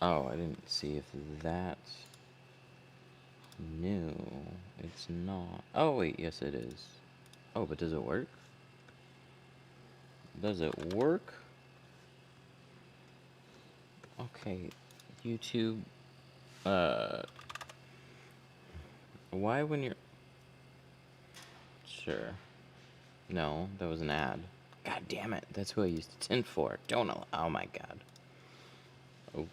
Oh, I didn't see if that's new. It's not. Oh, wait, yes it is. Oh, but does it work? Does it work? Okay, YouTube. Uh, why when you're... Sure. No, that was an ad. God damn it, that's who I used to tint for. Don't allow... Oh my god. Oh,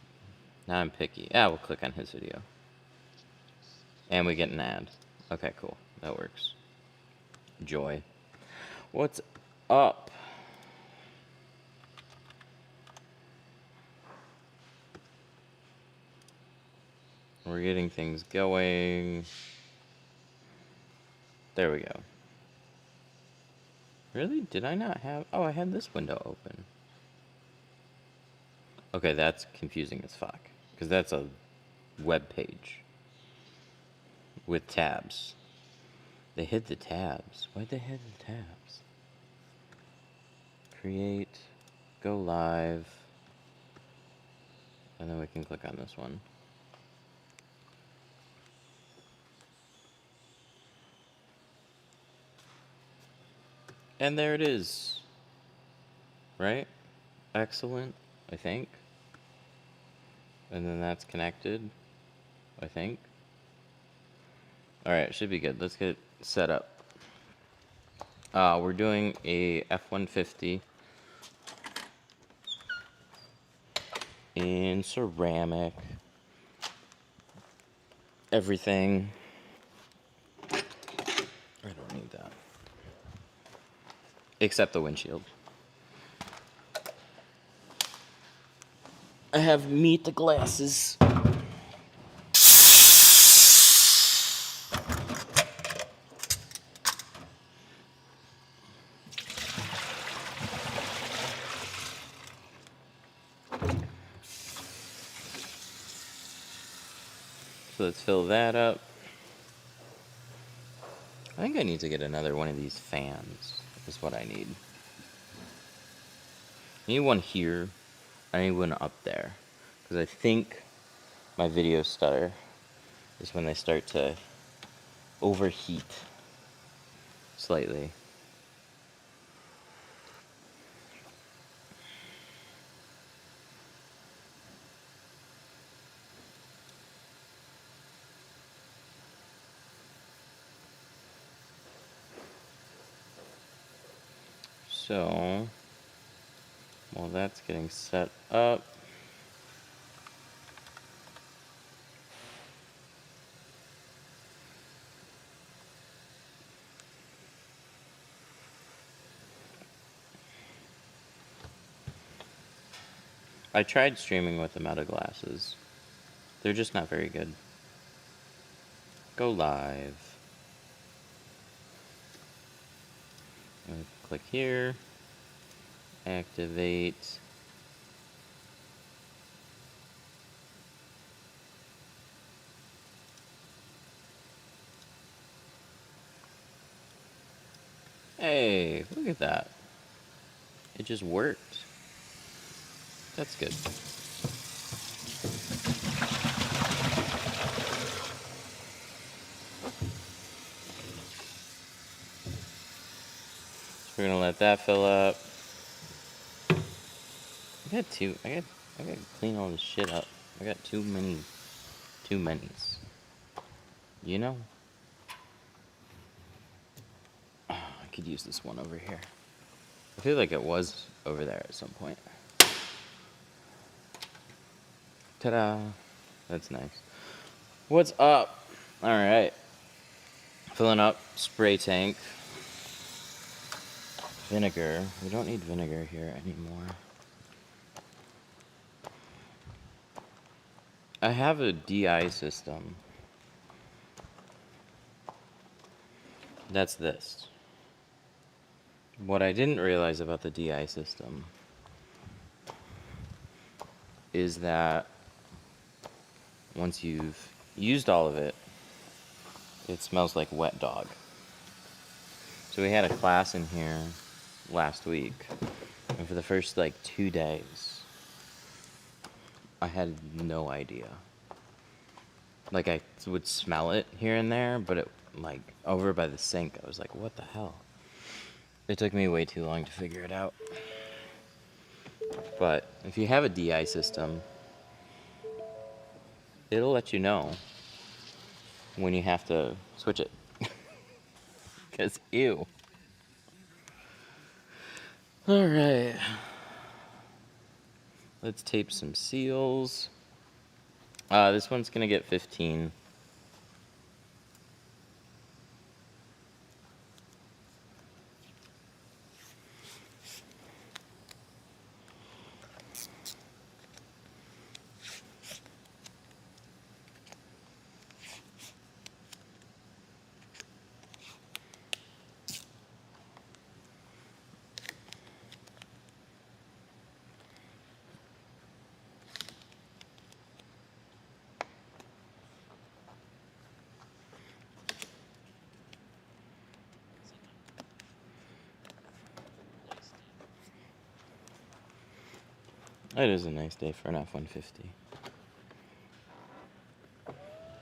now I'm picky. Ah, we'll click on his video. And we get an ad. Okay, cool. That works. Joy. What's up? We're getting things going. There we go. Really? Did I not have... Oh, I had this window open. Okay, that's confusing as fuck. Because that's a web page. With tabs. They hid the tabs. Why'd they hide the tabs? Create. Go live. And then we can click on this one. And there it is. Right? Excellent, I think. And then that's connected, I think. Alright, should be good. Let's get set up. We're doing a f150 in ceramic. Everything. I don't need that. Except the windshield. I have meet the glasses. So let's fill that up. I think I need to get another one of these fans. Is what I need. I need one here. I need one up there. Because I think my videos stutter is when they start to overheat slightly. So, while that's getting set up, I tried streaming with the Meta glasses. They're just not very good. Go live. Click here. Activate. Hey, look at that. It just worked. That's good. So we're gonna let that fill up. I gotta clean all this shit up. I got too many's. You know? Oh, I could use this one over here. I feel like it was over there at some point. Ta-da! That's nice. What's up? Alright. Filling up spray tank. Vinegar. We don't need vinegar here anymore. I have a DI system. That's this. What I didn't realize about the DI system is that once you've used all of it, it smells like wet dog. So we had a class in here last week, and for the first like 2 days, I had no idea. Like, I would smell it here and there, but it, like, over by the sink, I was like, what the hell? It took me way too long to figure it out. But if you have a DI system, it'll let you know when you have to switch it. Because, ew. Alright. Let's tape some seals. This one's gonna get 15. It is a nice day for an F-150.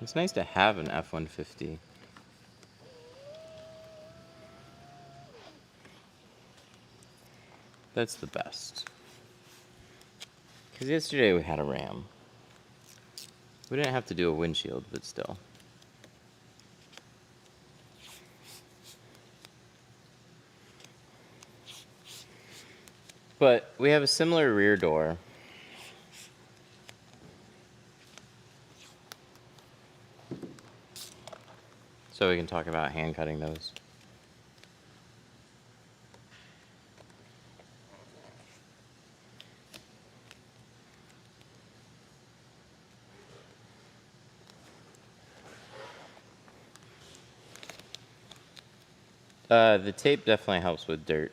It's nice to have an F-150. That's the best. Because yesterday we had a Ram. We didn't have to do a windshield, but still. But we have a similar rear door. So we can talk about hand cutting those. The tape definitely helps with dirt.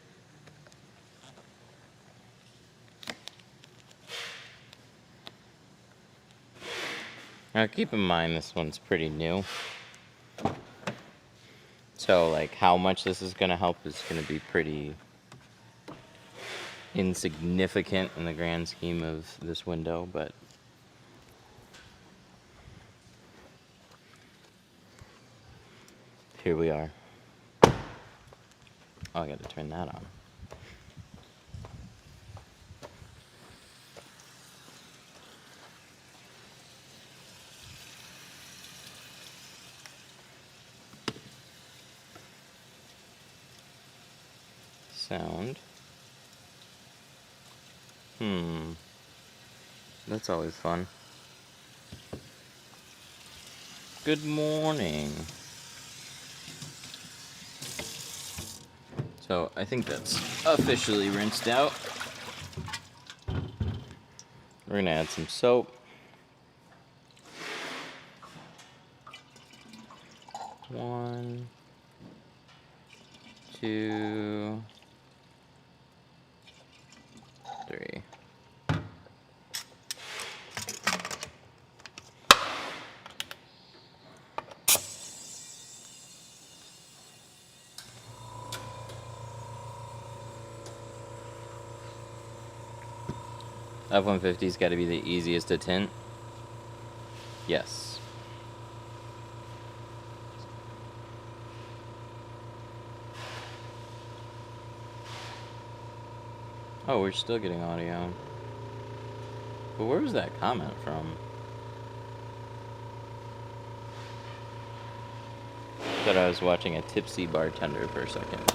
Now keep in mind this one's pretty new. So like how much this is gonna help is gonna be pretty insignificant in the grand scheme of this window, but here we are. Oh, I gotta turn that on. Sound. That's always fun. Good morning. So I think that's officially rinsed out. We're gonna add some soap. 1, 2, 3. F-150's got to be the easiest to tint. Yes. Oh, we're still getting audio. But where was that comment from? Thought I was watching a tipsy bartender for a second.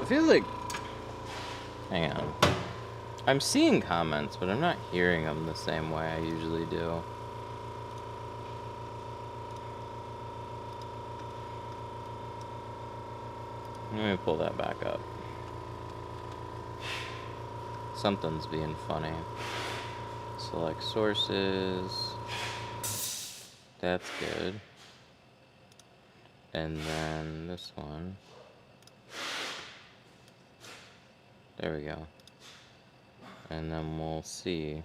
I feel like... Hang on. I'm seeing comments, but I'm not hearing them the same way I usually do. Let me pull that back up. Something's being funny. Select sources. That's good. And then this one. There we go. And then we'll see.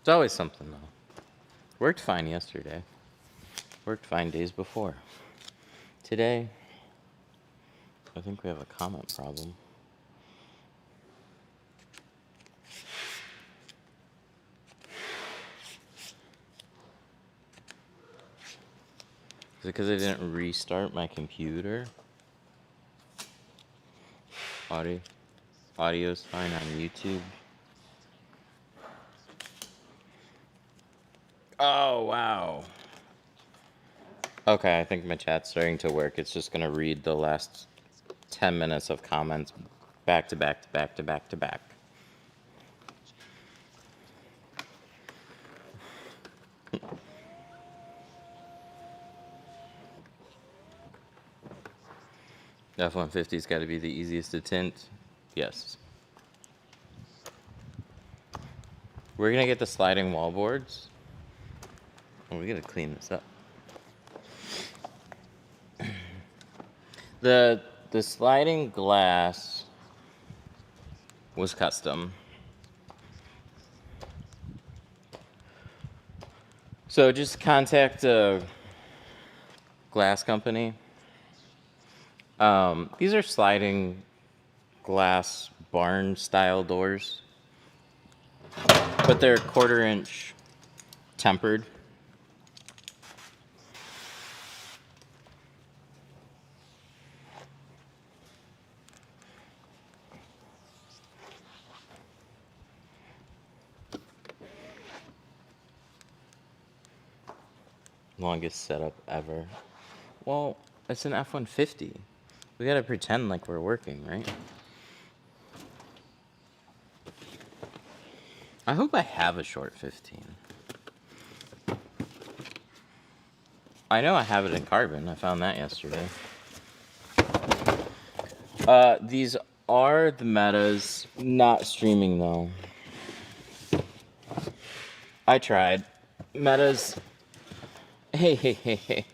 It's always something, though. Worked fine yesterday. Worked fine days before. Today, I think we have a comment problem. Is it because I didn't restart my computer? Audio's fine on YouTube. Oh, wow. Okay, I think my chat's starting to work. It's just going to read the last 10 minutes of comments back to back to back to back to back. F-150's got to be the easiest to tint. Yes. We're going to get the sliding wallboards. Oh, we got to clean this up. The sliding glass was custom. So just contact a glass company. These are sliding glass barn style doors, but they're 1/4 inch tempered. Longest setup ever. Well, it's an F-150. We gotta pretend like we're working, right? I hope I have a short 15. I know I have it in carbon. I found that yesterday. These are the metas. Not streaming, though. I tried. Metas. Hey,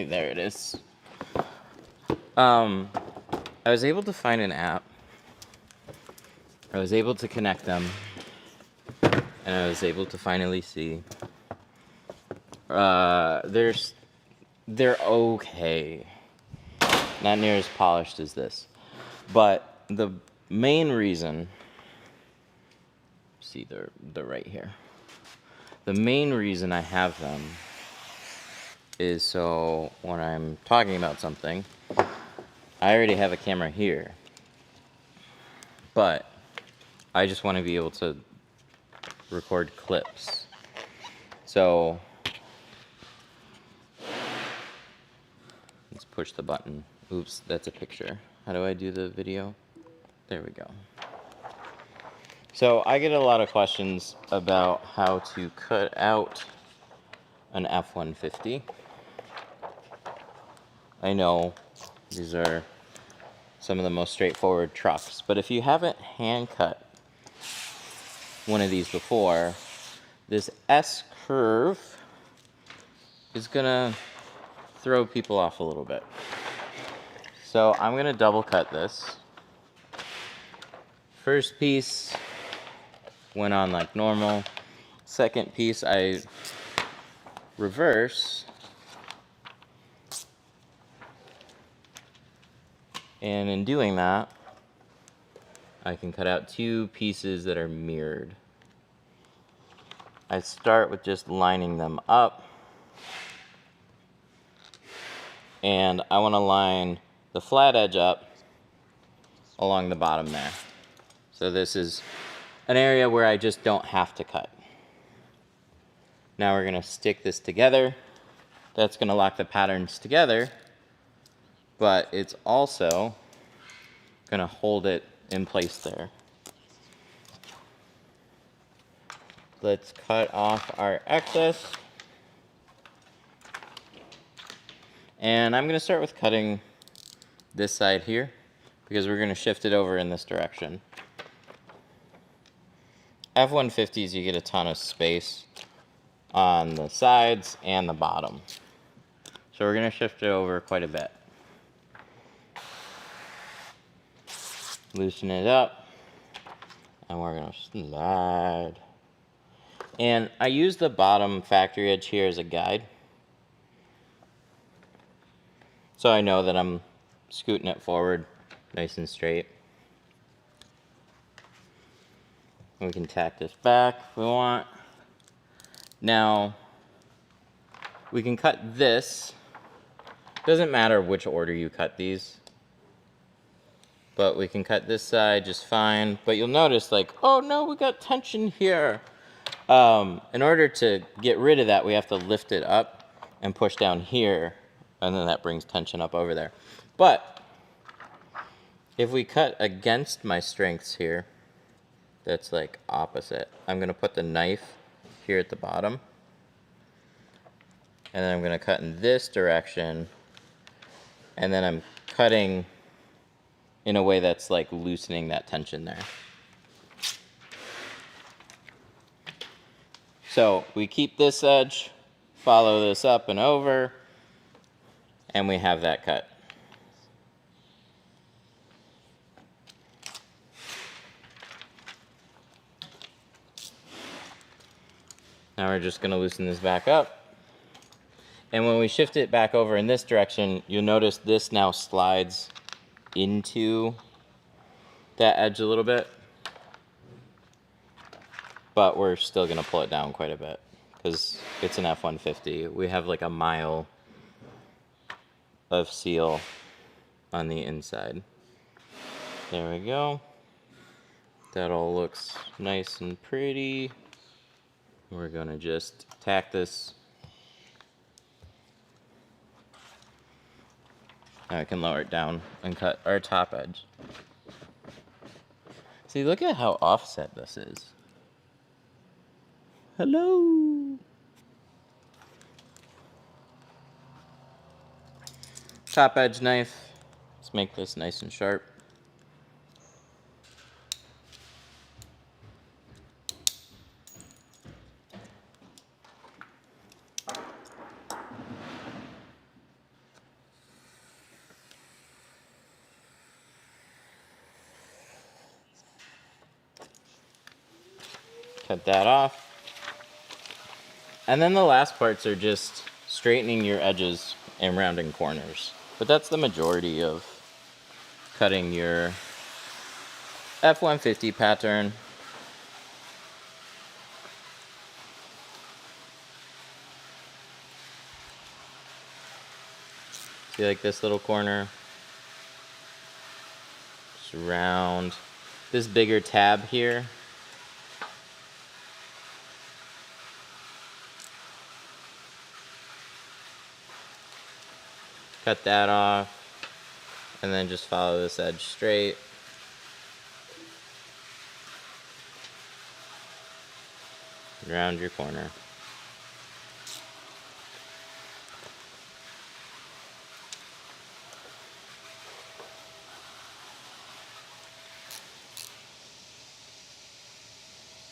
there it is. I was able to find an app. I was able to connect them. And I was able to finally see. They're okay. Not near as polished as this. But the main reason, see they're right here. The main reason I have them is so when I'm talking about something, I already have a camera here. But I just want to be able to record clips. So let's push the button. Oops, that's a picture. How do I do the video? There we go. So I get a lot of questions about how to cut out an F-150. I know these are some of the most straightforward trucks, but if you haven't hand cut one of these before, this S curve is gonna throw people off a little bit. So I'm gonna double cut this. First piece went on like normal. Second piece I reverse. And in doing that, I can cut out 2 pieces that are mirrored. I start with just lining them up. And I want to line the flat edge up along the bottom there. So this is an area where I just don't have to cut. Now we're going to stick this together. That's going to lock the patterns together, but it's also going to hold it in place there. Let's cut off our excess. And I'm going to start with cutting this side here because we're going to shift it over in this direction. F-150s, you get a ton of space on the sides and the bottom. So we're going to shift it over quite a bit. Loosen it up. And we're going to slide. And I use the bottom factory edge here as a guide. So I know that I'm scooting it forward nice and straight. And we can tack this back if we want. Now, we can cut this. Doesn't matter which order you cut these. But we can cut this side just fine. But you'll notice, like, oh no, we got tension here. In order to get rid of that, we have to lift it up and push down here. And then that brings tension up over there. But if we cut against my strengths here, that's like opposite. I'm going to put the knife here at the bottom. And then I'm going to cut in this direction. And then I'm cutting in a way that's like loosening that tension there. So we keep this edge, follow this up and over, and we have that cut. Now we're just going to loosen this back up. And when we shift it back over in this direction, you'll notice this now slides into that edge a little bit. But we're still going to pull it down quite a bit because it's an F-150. We have like a mile of seal on the inside. There we go. That all looks nice and pretty. We're going to just tack this. Now I can lower it down and cut our top edge. See, look at how offset this is. Hello. Top edge knife. Let's make this nice and sharp. Cut that off. And then the last parts are just straightening your edges and rounding corners. But that's the majority of cutting your F-150 pattern. See, like this little corner? Just round. This bigger tab here. Cut that off, and then just follow this edge straight. Round your corner.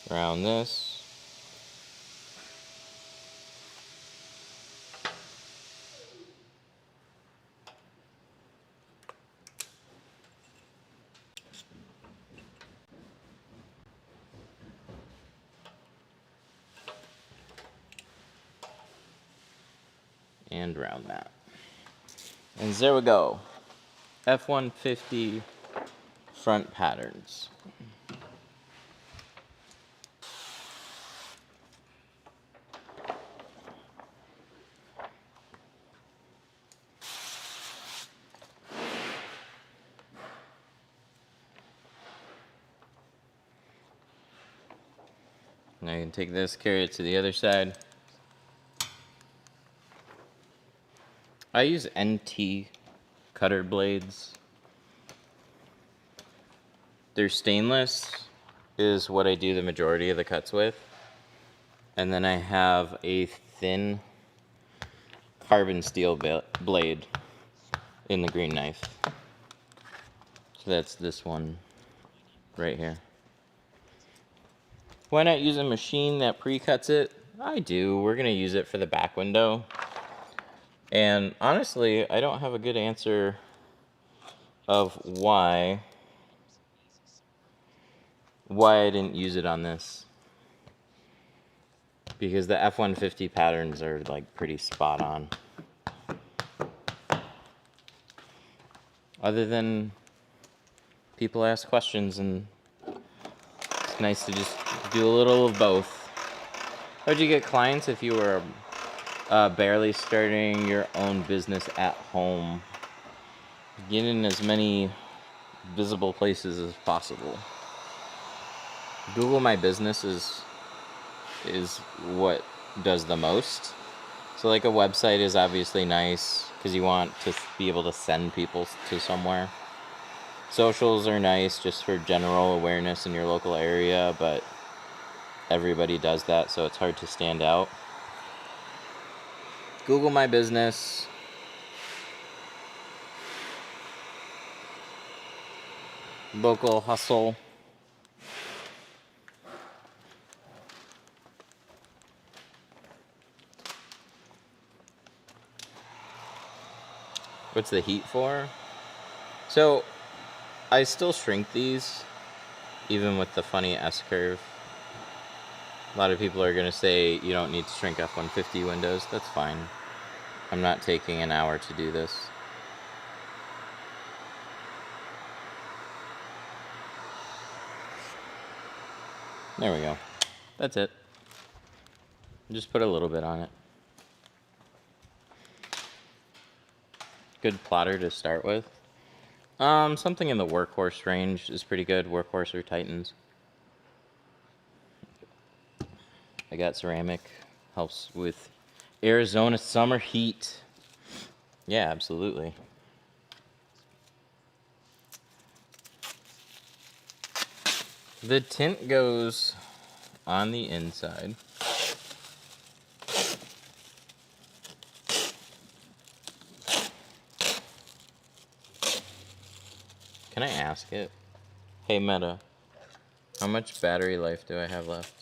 Round this. And round that. And there we go. F-150 front patterns. Now you can take this, carry it to the other side. I use NT cutter blades. They're stainless, is what I do the majority of the cuts with. And then I have a thin carbon steel blade in the green knife. So that's this one right here. Why not use a machine that pre-cuts it? I do. We're going to use it for the back window. And honestly, I don't have a good answer of why I didn't use it on this. because the F150 patterns are like pretty spot on. Other than people ask questions, and it's nice to just do a little of both. How'd you get clients if you were barely starting your own business at home? Get in as many visible places as possible. Google My Business is what does the most. So like a website is obviously nice because you want to be able to send people to somewhere. Socials are nice just for general awareness in your local area, but everybody does that, so it's hard to stand out. Google My Business. Local hustle. What's the heat for? So, I still shrink these, even with the funny S-curve. A lot of people are going to say you don't need to shrink F-150 windows. That's fine. I'm not taking an hour to do this. There we go. That's it. Just put a little bit on it. Good plotter to start with. Something in the Workhorse range is pretty good. Workhorse or Titans. I got ceramic. Helps with Arizona summer heat. Yeah, absolutely. The tint goes on the inside. Can I ask it? Hey Meta, how much battery life do I have left?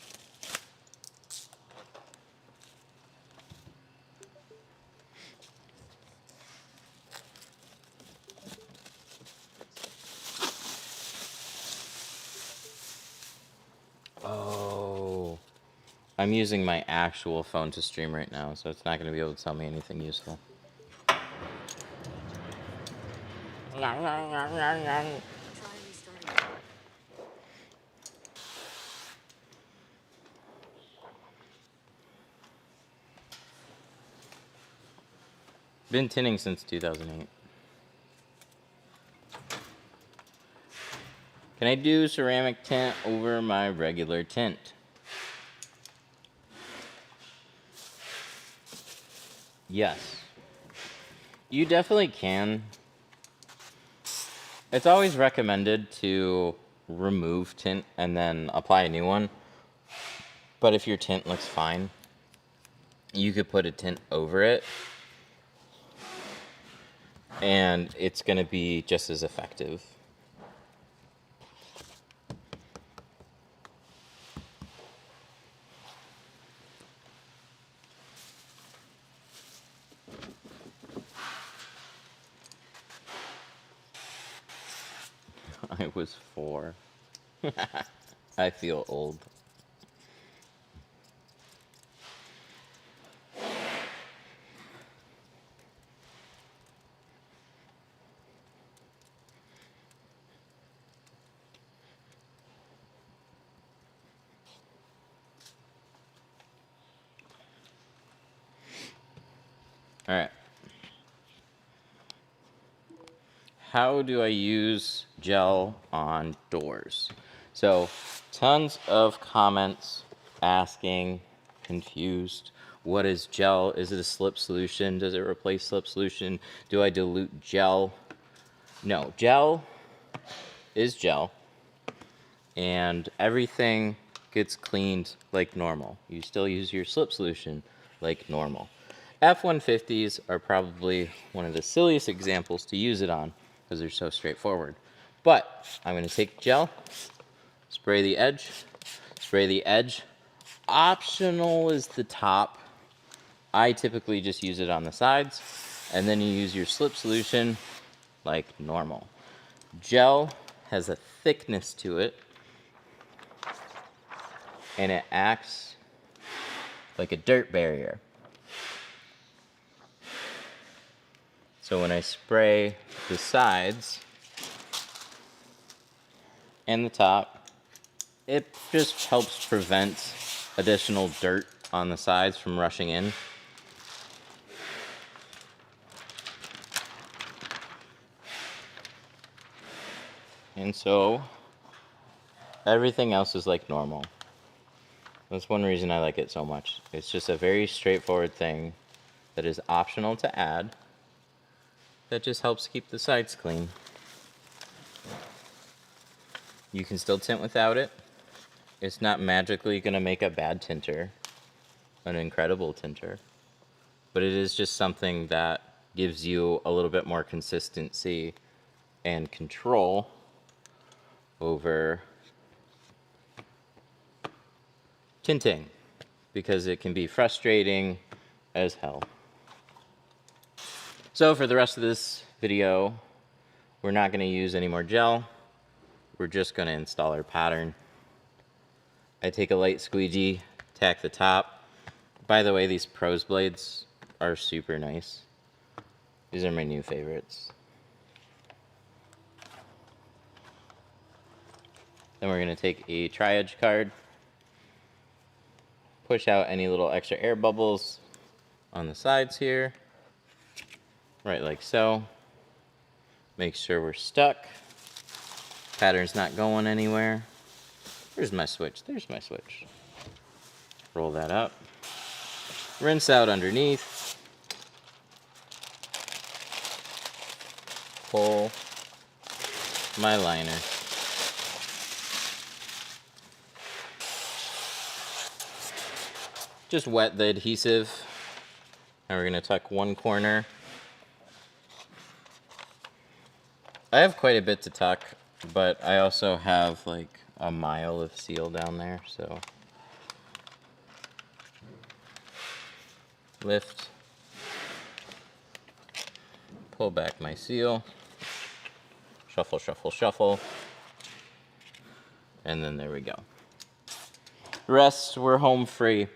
Oh, I'm using my actual phone to stream right now, so it's not going to be able to tell me anything useful. Been tinting since 2008. Can I do ceramic tint over my regular tint? Yes. You definitely can. It's always recommended to remove tint and then apply a new one. But if your tint looks fine, you could put a tint over it, and it's going to be just as effective. I was 4. I feel old. All right. How do I use gel on doors? So, tons of comments asking, confused. What is gel? Is it a slip solution? Does it replace slip solution? Do I dilute gel? No, gel is gel, and everything gets cleaned like normal. You still use your slip solution like normal. F-150s are probably one of the silliest examples to use it on because they're so straightforward. But I'm going to take gel, spray the edge, spray the edge. Optional is the top. I typically just use it on the sides, and then you use your slip solution like normal. Gel has a thickness to it, and it acts like a dirt barrier. So when I spray the sides and the top, it just helps prevent additional dirt on the sides from rushing in. And so everything else is like normal. That's one reason I like it so much. It's just a very straightforward thing that is optional to add that just helps keep the sides clean. You can still tint without it. It's not magically going to make a bad tinter, an incredible tinter, but it is just something that gives you a little bit more consistency and control over tinting, because it can be frustrating as hell. So for the rest of this video, we're not going to use any more gel. We're just going to install our pattern. I take a light squeegee, tack the top. By the way, these Pros blades are super nice. These are my new favorites. Then we're going to take a tri-edge card, push out any little extra air bubbles on the sides here, right like so. Make sure we're stuck. Pattern's not going anywhere. Where's my switch? There's my switch. Roll that up. Rinse out underneath. Pull my liner. Just wet the adhesive. Now we're going to tuck one corner. I have quite a bit to tuck, but I also have like a mile of seal down there, so lift, pull back my seal, shuffle, shuffle, shuffle, and then there we go. The rest, we're home free.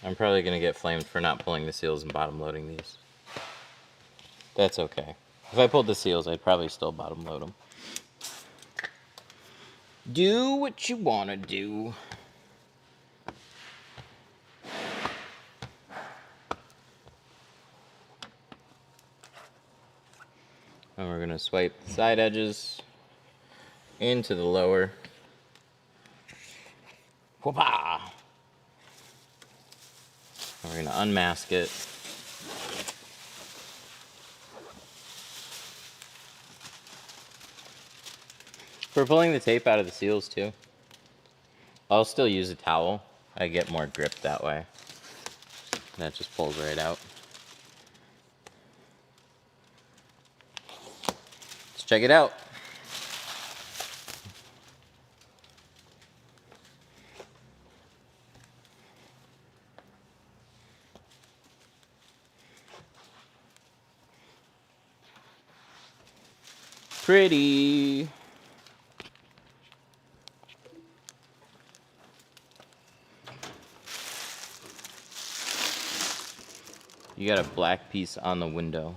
I'm probably going to get flamed for not pulling the seals and bottom loading these. That's okay. If I pulled the seals, I'd probably still bottom load them. Do what you want to do. And we're going to swipe the side edges into the lower. Whoopah! We're going to unmask it. For pulling the tape out of the seals too, I'll still use a towel. I get more grip that way. That just pulls right out. Let's check it out. Pretty. You got a black piece on the window.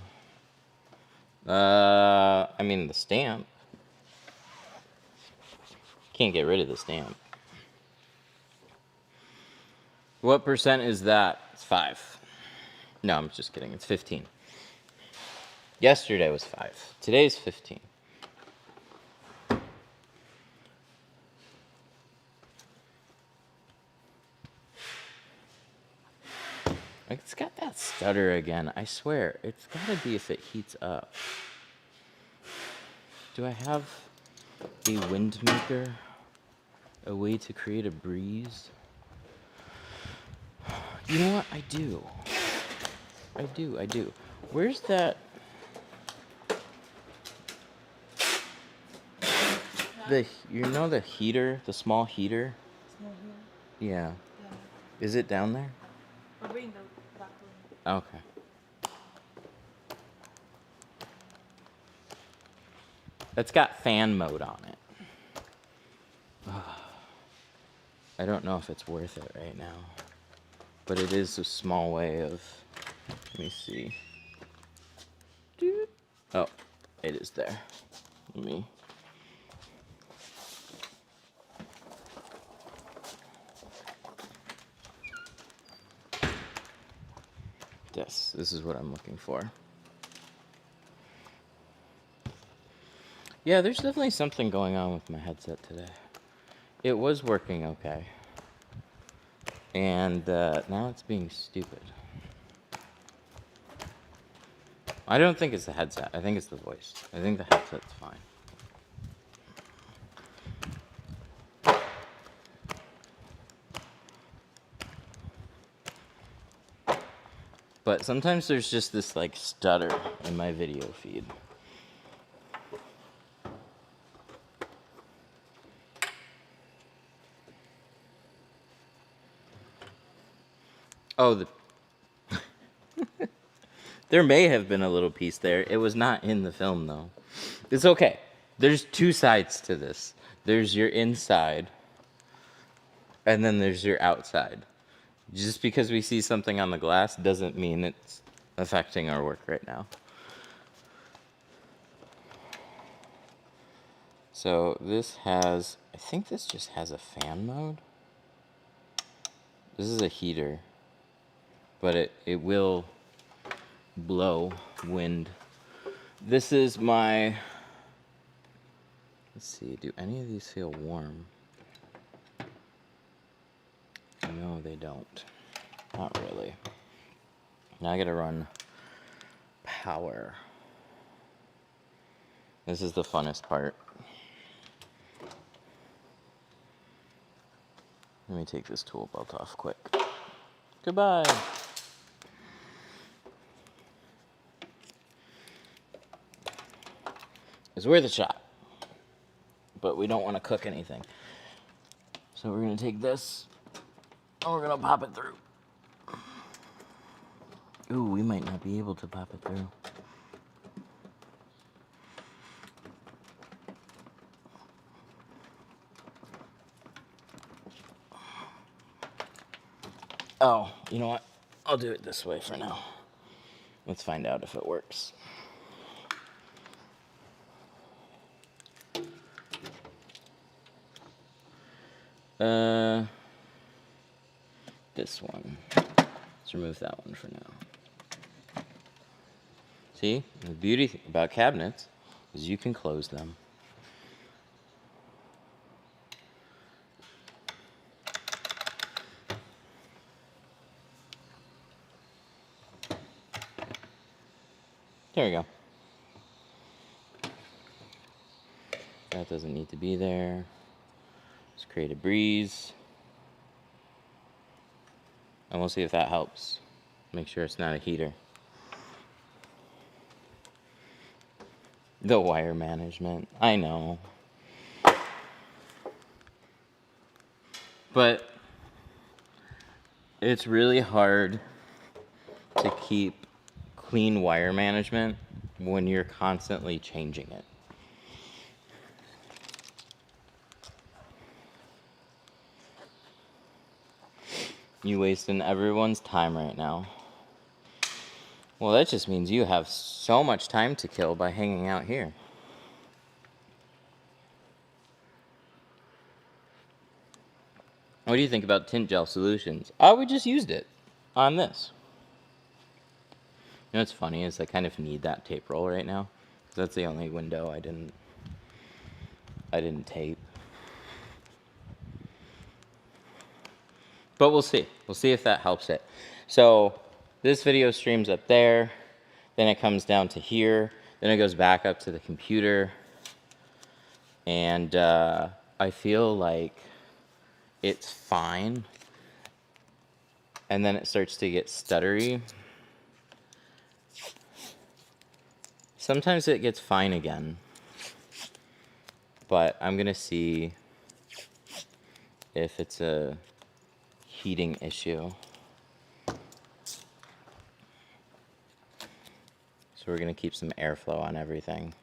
I mean the stamp. Can't get rid of the stamp. What percent is that? It's 5. No, I'm just kidding. It's 15. Yesterday was 5. Today's 15. It's got that stutter again. I swear, it's gotta be if it heats up. Do I have a wind maker? A way to create a breeze? You know what? I do. I do. Where's that? You know the heater, the small heater? Small here? Yeah. Yeah. Is it down there? Probably in the back room. Okay. That's got fan mode on it. I don't know if it's worth it right now. But it is a small way of... Let me see. Oh, it is there. Let me... Yes, this is what I'm looking for. Yeah, there's definitely something going on with my headset today. It was working okay. And now it's being stupid. I don't think it's the headset. I think it's the voice. I think the headset's fine. But sometimes there's just this like stutter in my video feed. Oh, there may have been a little piece there. It was not in the film though. It's okay. There's two sides to this. There's your inside, and then there's your outside. Just because we see something on the glass doesn't mean it's affecting our work right now. So this has, I think this just has a fan mode. This is a heater, but it will blow wind. This is my, let's see, do any of these feel warm? No, they don't. Not really. Now I gotta run power. This is the funnest part. Let me take this tool belt off quick. Goodbye. It's worth a shot, but we don't want to cook anything. So we're gonna take this, and we're gonna pop it through. Ooh, we might not be able to pop it through. Oh, you know what? I'll do it this way for now. Let's find out if it works. This one. Let's remove that one for now. See, the beauty about cabinets is you can close them. There we go. That doesn't need to be there. Let's create a breeze. And we'll see if that helps. Make sure it's not a heater. The wire management. I know. But it's really hard to keep clean wire management when you're constantly changing it. You wasting everyone's time right now. Well, that just means you have so much time to kill by hanging out here. What do you think about tint gel solutions? Oh, we just used it on this. You know what's funny is I kind of need that tape roll right now. That's the only window I didn't tape. But we'll see. We'll see if that helps it. So this video streams up there. Then it comes down to here. Then it goes back up to the computer. And I feel like it's fine. And then it starts to get stuttery. Sometimes it gets fine again. But I'm going to see if it's a heating issue. So we're going to keep some airflow on everything.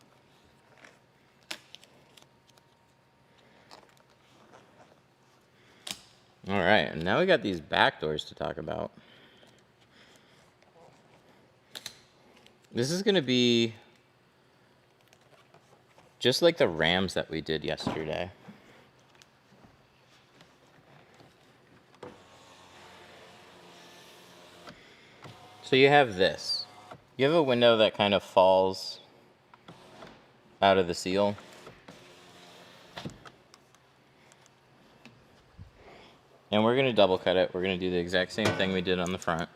All right, and now we got these back doors to talk about. This is going to be just like the Rams that we did yesterday. So you have this. You have a window that kind of falls out of the seal. And we're going to double cut it. We're going to do the exact same thing we did on the front.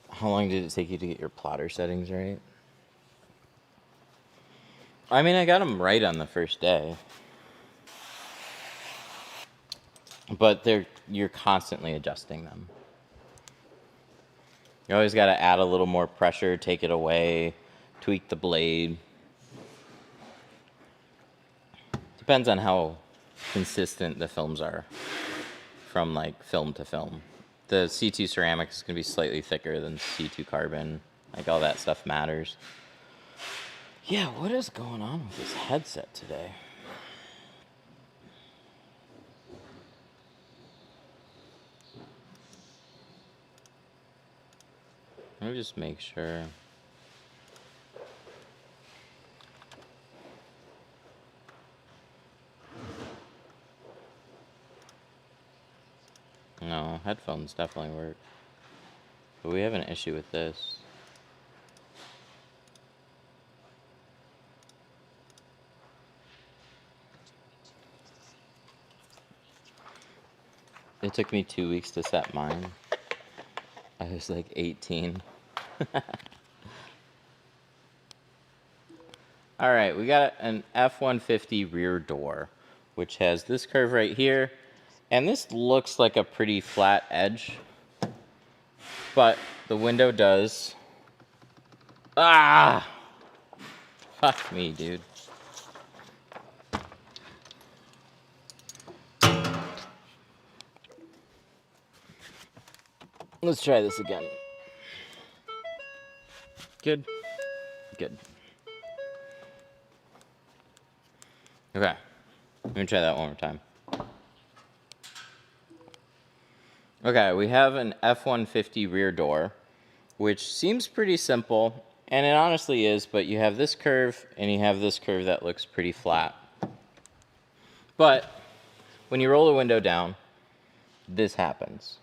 How long did it take you to get your plotter settings right? I mean, I got them right on the first day. But you're constantly adjusting them. You always got to add a little more pressure, take it away, tweak the blade. Depends on how consistent the films are from like film to film. The C2 ceramic is going to be slightly thicker than C2 carbon. Like all that stuff matters. Yeah, what is going on with this headset today? Let me just make sure. No, headphones definitely work. But we have an issue with this. It took me 2 weeks to set mine. I was like 18. All right, we got an F150 rear door, which has this curve right here. And this looks like a pretty flat edge, but the window does. Ah! Fuck me, dude. Let's try this again. Good. Good. Okay. Let me try that one more time. Okay, we have an F-150 rear door, which seems pretty simple, and it honestly is, but you have this curve, and you have this curve that looks pretty flat. But when you roll the window down, this happens.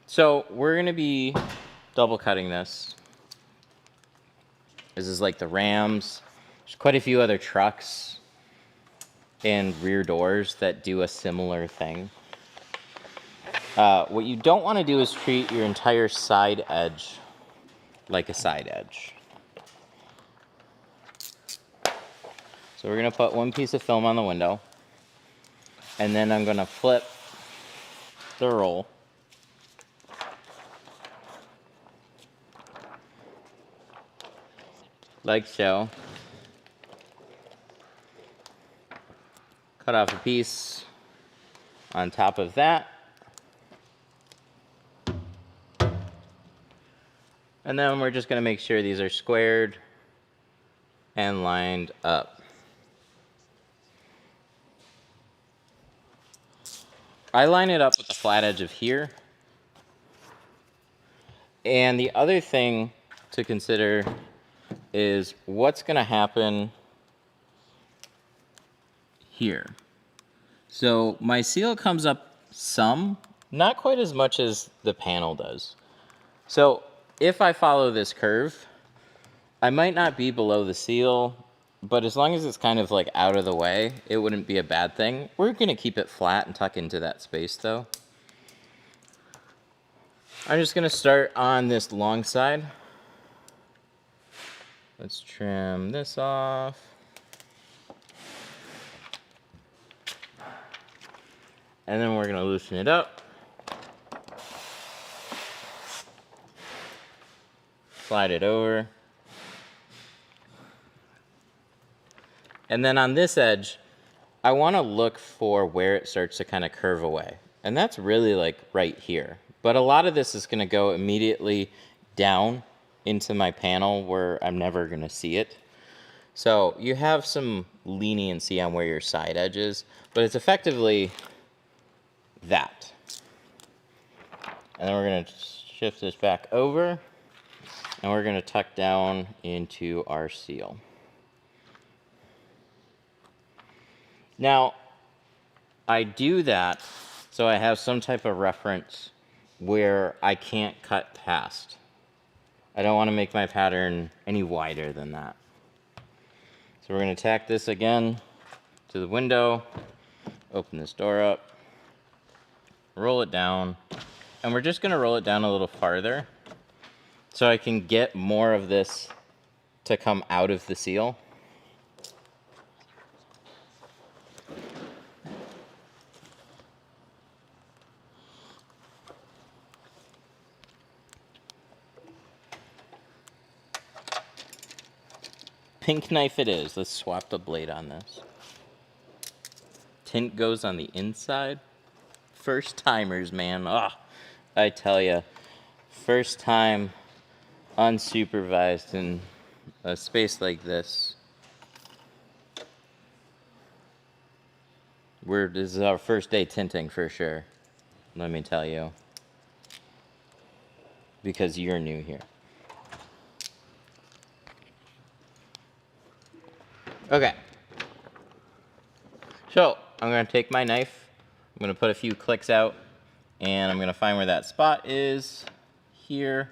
So we're going to be double cutting this. This is like the Rams. There's quite a few other trucks and rear doors that do a similar thing. What you don't want to do is treat your entire side edge like a side edge. So we're going to put one piece of film on the window, and then I'm going to flip the roll. Like so. Cut off a piece on top of that. And then we're just going to make sure these are squared and lined up. I line it up with the flat edge of here. And the other thing to consider is what's going to happen here. So my seal comes up some, not quite as much as the panel does. So if I follow this curve, I might not be below the seal, but as long as it's kind of like out of the way, it wouldn't be a bad thing. We're going to keep it flat and tuck into that space though. I'm just going to start on this long side. Let's trim this off. And then we're going to loosen it up. Slide it over. And then on this edge, I want to look for where it starts to kind of curve away. And that's really like right here. But a lot of this is going to go immediately down into my panel where I'm never going to see it. So you have some leniency on where your side edge is, but it's effectively that. And then we're going to shift this back over, and we're going to tuck down into our seal. Now, I do that so I have some type of reference where I can't cut past. I don't want to make my pattern any wider than that. So we're going to tack this again to the window, open this door up, roll it down, and we're just going to roll it down a little farther so I can get more of this to come out of the seal. Pink knife it is. Let's swap the blade on this. Tint goes on the inside. First timers, man. Ah, I tell ya, first time unsupervised in a space like this. This is our first day tinting for sure. Let me tell you. Because you're new here. Okay. So, I'm going to take my knife, I'm going to put a few clicks out, and I'm going to find where that spot is here,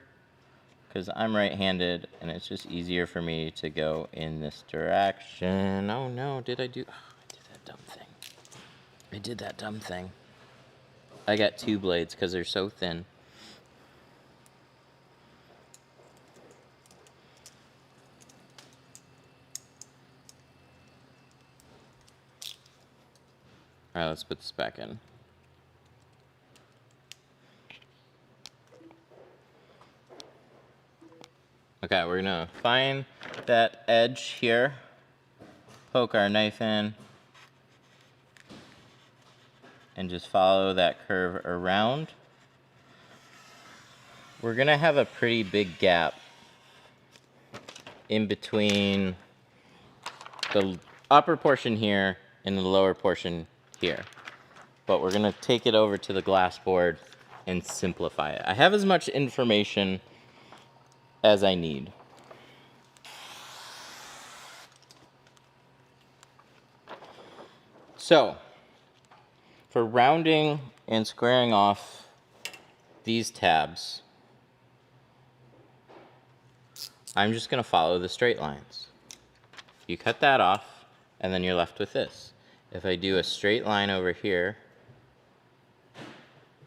because I'm right-handed, and it's just easier for me to go in this direction. Oh no, did I do... Oh, I did that dumb thing. I did that dumb thing. I got two blades because they're so thin. Alright, let's put this back in. Okay, we're gonna find that edge here, poke our knife in, and just follow that curve around. We're gonna have a pretty big gap in between the upper portion here and the lower portion here. But we're gonna take it over to the glass board and simplify it. I have as much information as I need. So, for rounding and squaring off these tabs, I'm just gonna follow the straight lines. You cut that off, and then you're left with this. If I do a straight line over here,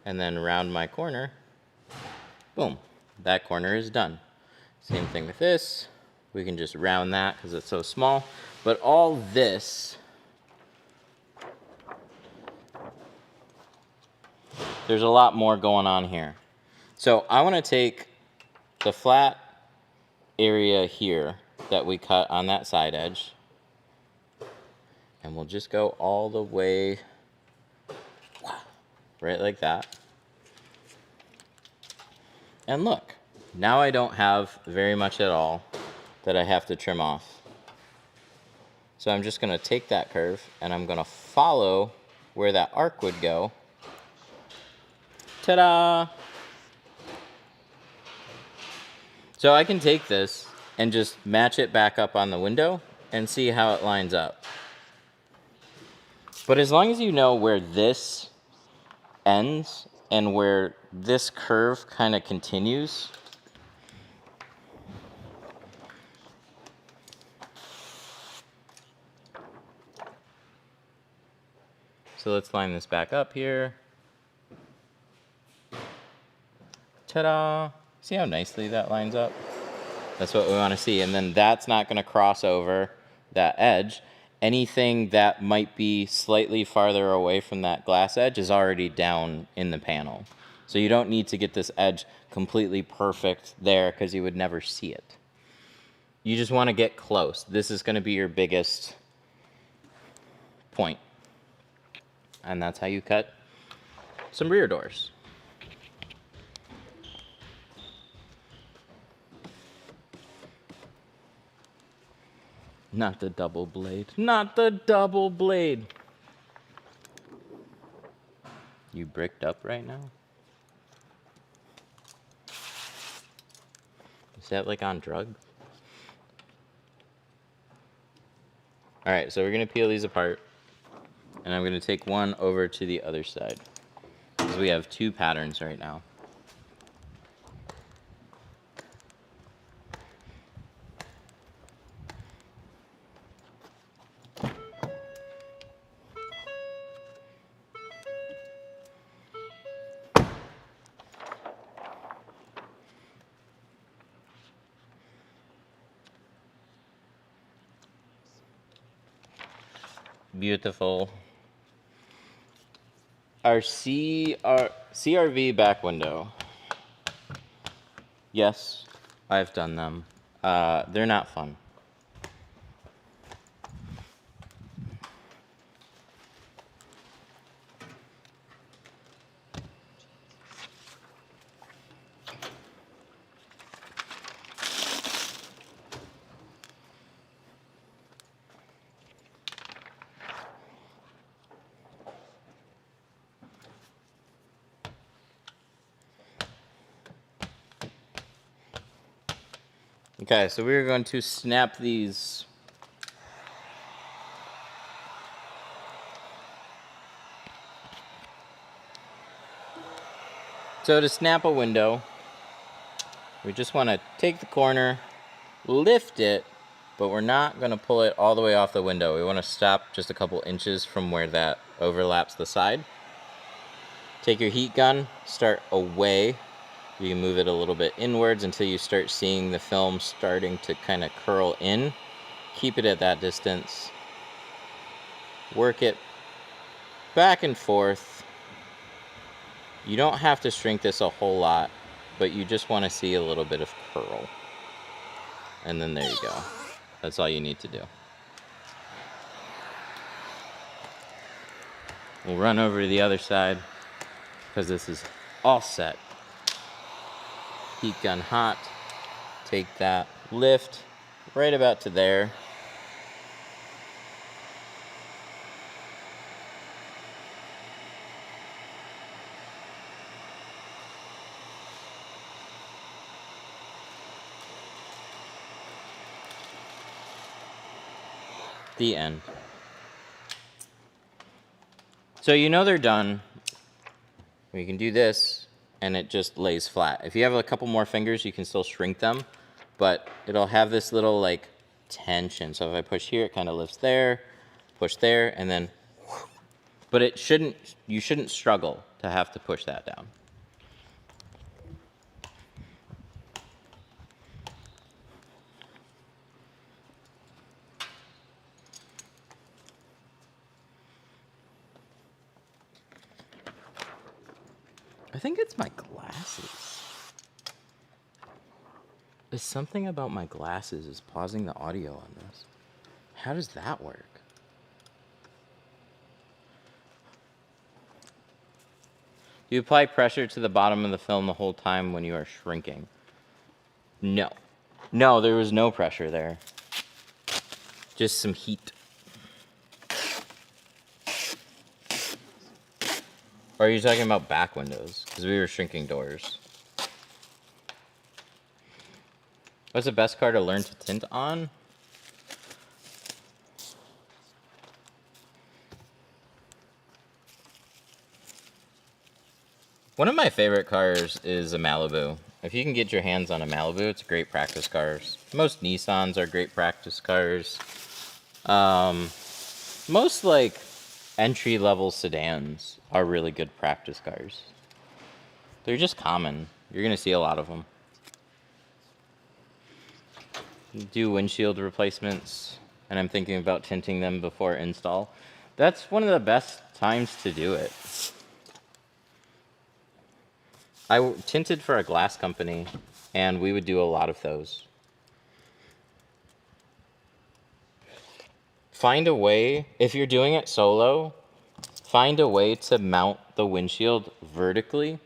and then round my corner, boom, that corner is done. Same thing with this. We can just round that because it's so small. But all this, there's a lot more going on here. So I want to take the flat area here that we cut on that side edge, and we'll just go all the way right like that. And look, now I don't have very much at all that I have to trim off. So I'm just going to take that curve and I'm going to follow where that arc would go. Ta-da! So I can take this and just match it back up on the window and see how it lines up. But as long as you know where this ends and where this curve kind of continues, so let's line this back up here. Ta-da! See how nicely that lines up? That's what we want to see. And then that's not going to cross over that edge. Anything that might be slightly farther away from that glass edge is already down in the panel. So you don't need to get this edge completely perfect there because you would never see it. You just want to get close. This is going to be your biggest point. And that's how you cut some rear doors. Not the double blade. Not the double blade. You bricked up right now? Is that like on drugs? Alright, so we're going to peel these apart. And I'm going to take one over to the other side. Because we have two patterns right now. Beautiful. Our CRV back window. Yes, I've done them. They're not fun. Okay, so we're going to snap these. So to snap a window, we just want to take the corner, lift it, but we're not going to pull it all the way off the window. We want to stop just a couple inches from where that overlaps the side. Take your heat gun, start away. You can move it a little bit inwards until you start seeing the film starting to kind of curl in. Keep it at that distance. Work it back and forth. You don't have to shrink this a whole lot, but you just want to see a little bit of curl. And then there you go. That's all you need to do. We'll run over to the other side because this is all set. Heat gun hot. Take that, lift right about to there. The end. So you know they're done. We can do this, and it just lays flat. If you have a couple more fingers, you can still shrink them, but it'll have this little like tension. So if I push here, it kind of lifts there, push there, and then, but it shouldn't, you shouldn't struggle to have to push that down. I think it's my glasses. There's something about my glasses is pausing the audio on this. How does that work? Do you apply pressure to the bottom of the film the whole time when you are shrinking? No. No, there was no pressure there. Just some heat. Or are you talking about back windows? Because we were shrinking doors. What's the best car to learn to tint on? One of my favorite cars is a Malibu. If you can get your hands on a Malibu, it's great practice cars. Most Nissans are great practice cars. Most like entry-level sedans are really good practice cars. They're just common. You're gonna see a lot of them. Do windshield replacements, and I'm thinking about tinting them before install. That's one of the best times to do it. I tinted for a glass company, and we would do a lot of those. Find a way, if you're doing it solo, find a way to mount the windshield vertically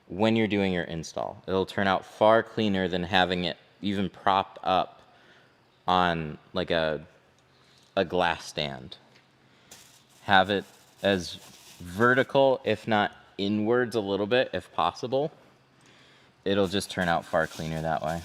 when you're doing your install. It'll turn out far cleaner than having it even propped up on like a a glass stand. Have it as vertical, if not inwards a little bit, if possible. It'll just turn out far cleaner that way.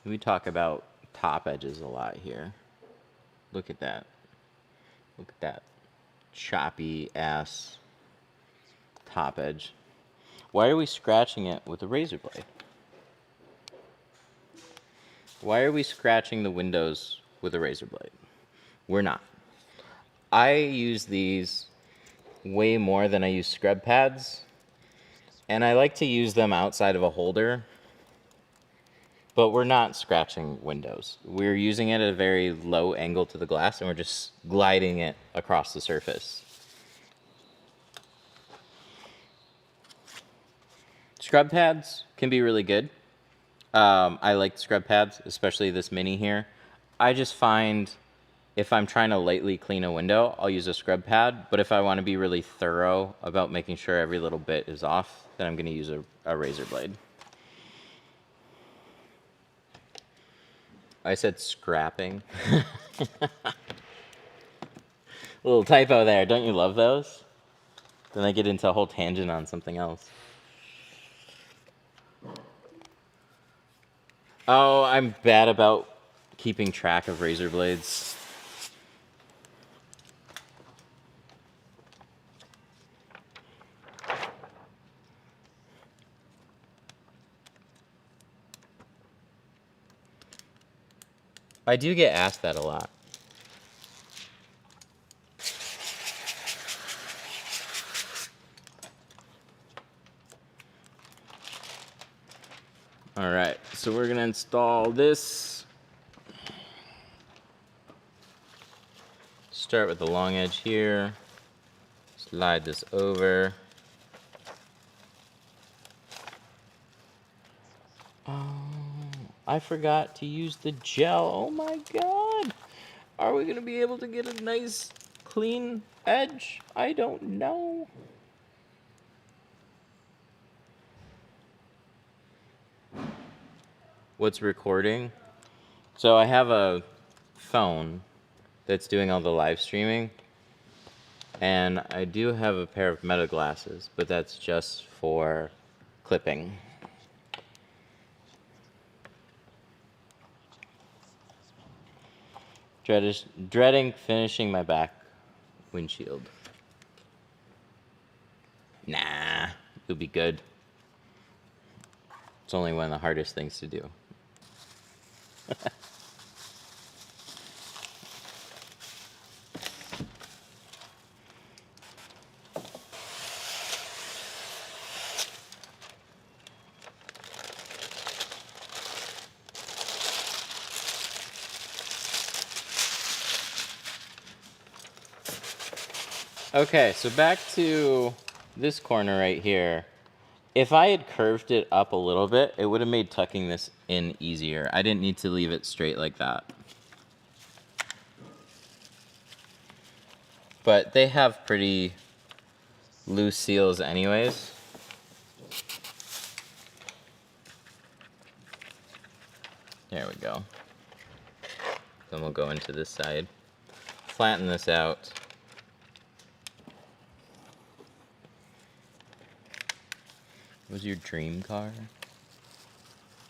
We talk about top edges a lot here. Look at that. Look at that choppy ass top edge. Why are we scratching it with a razor blade? Why are we scratching the windows with a razor blade? We're not. I use these way more than I use scrub pads, and I like to use them outside of a holder. But we're not scratching windows. We're using it at a very low angle to the glass, and we're just gliding it across the surface. Scrub pads can be really good. I like scrub pads, especially this mini here. I just find if I'm trying to lightly clean a window, I'll use a scrub pad. But if I want to be really thorough about making sure every little bit is off, then I'm going to use a razor blade. I said scrapping. Little typo there. Don't you love those? Then I get into a whole tangent on something else. Oh, I'm bad about keeping track of razor blades. I do get asked that a lot. All right, so we're gonna install this. Start with the long edge here. Slide this over. Oh, I forgot to use the gel. Oh my God. Are we gonna be able to get a nice clean edge? I don't know. What's recording? So I have a phone that's doing all the live streaming, and I do have a pair of Meta glasses, but that's just for clipping. Dreading finishing my back windshield. Nah, it'll be good. It's only one of the hardest things to do. Okay, so back to this corner right here. If I had curved it up a little bit, it would have made tucking this in easier. I didn't need to leave it straight like that. But they have pretty loose seals anyways. There we go. Then we'll go into this side. Flatten this out. What was your dream car?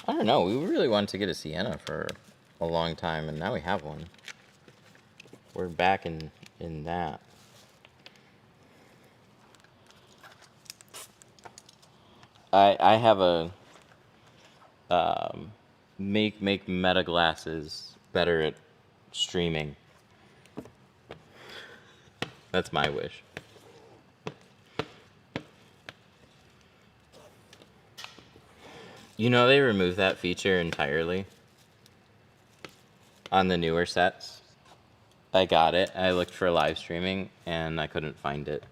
I don't know. We really wanted to get a Sienna for a long time, and now we have one. We're back in that. I have a make Meta glasses better at streaming. That's my wish. You know they removed that feature entirely on the newer sets. I got it. I looked for live streaming and I couldn't find it.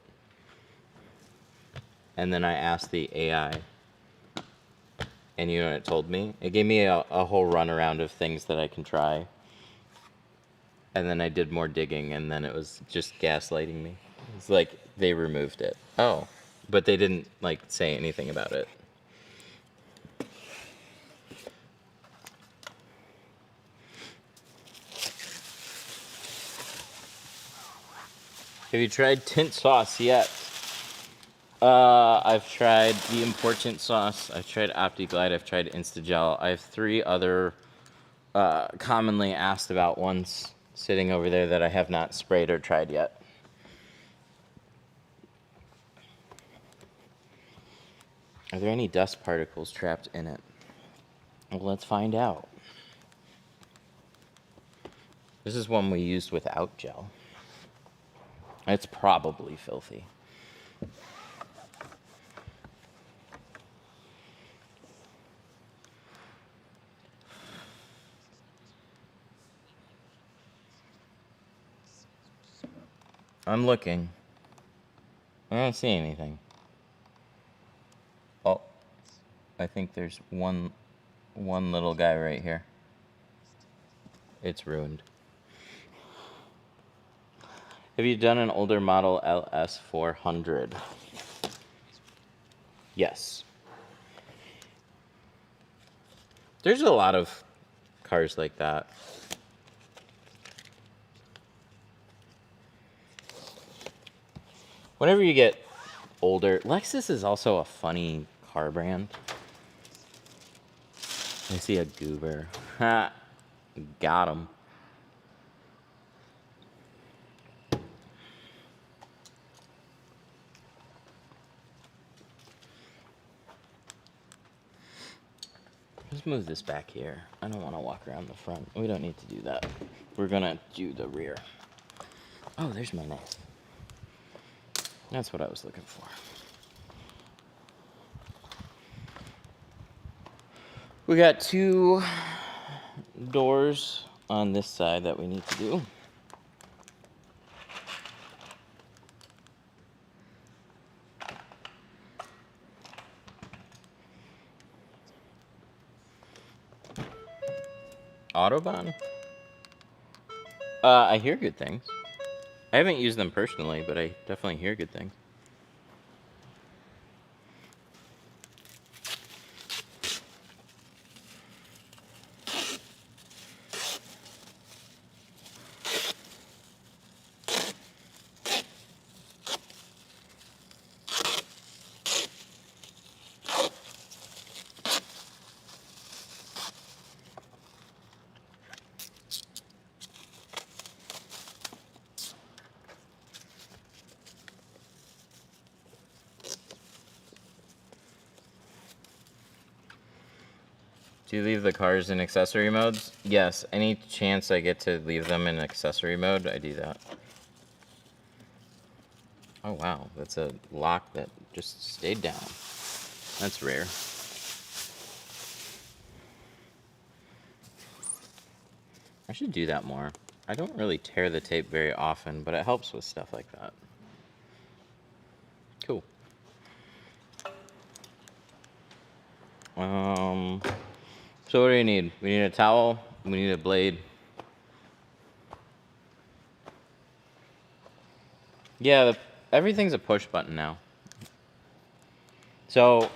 And then I asked the AI, and you know what it told me? It gave me a whole runaround of things that I can try. And then I did more digging, and then it was just gaslighting me. It's like they removed it. Oh, but they didn't like say anything about it. Have you tried Tint sauce yet? I've tried the Important sauce. I've tried OptiGlide. I've tried Instagel. I have 3 other commonly asked about ones sitting over there that I have not sprayed or tried yet. Are there any dust particles trapped in it? Well, let's find out. This is one we used without gel. It's probably filthy. I'm looking. I don't see anything. Oh, I think there's one little guy right here. It's ruined. Have you done an older model LS400? Yes. There's a lot of cars like that. Whenever you get older, Lexus is also a funny car brand. I see a goober. Ha! Got him. Let's move this back here. I don't want to walk around the front. We don't need to do that. We're gonna do the rear. Oh, there's my knife. That's what I was looking for. We got 2 doors on this side that we need to do. Autobahn? I hear good things. I haven't used them personally, but I definitely hear good things. Do you leave the cars in accessory modes? Yes, any chance I get to leave them in accessory mode, I do that. Oh wow, that's a lock that just stayed down. That's rare. I should do that more. I don't really tear the tape very often, but it helps with stuff like that. Cool. So what do you need? We need a towel, we need a blade. Yeah, everything's a push button now. So,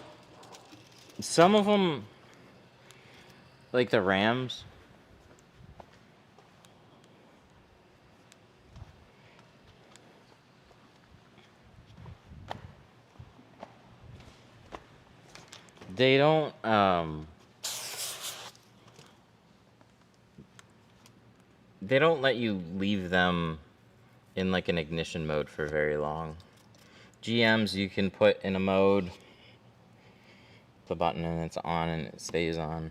some of them, like the Rams, they don't, they don't let you leave them in like an ignition mode for very long. GMs you can put in a mode, the button, and it's on and it stays on.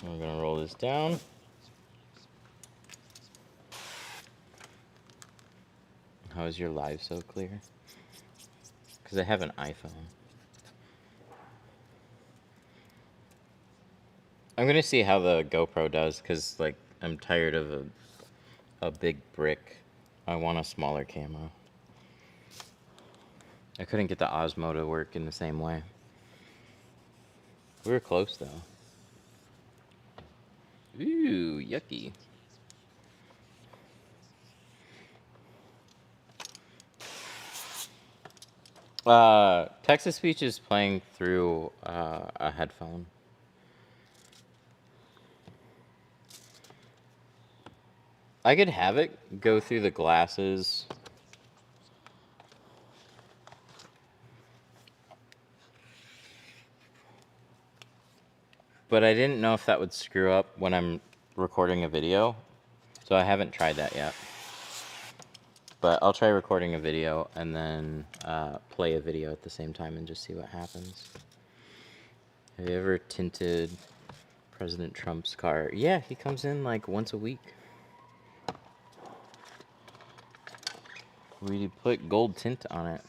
We're gonna roll this down. How is your live so clear? Because I have an iPhone. I'm gonna see how the GoPro does, because, like, I'm tired of a big brick. I want a smaller camera. I couldn't get the Osmo to work in the same way. We were close, though. Ooh, yucky. Text-to-speech is playing through a headphone. I could have it go through the glasses. But I didn't know if that would screw up when I'm recording a video. So I haven't tried that yet. But I'll try recording a video and then play a video at the same time and just see what happens. Have you ever tinted President Trump's car? Yeah, he comes in like once a week. We put gold tint on it.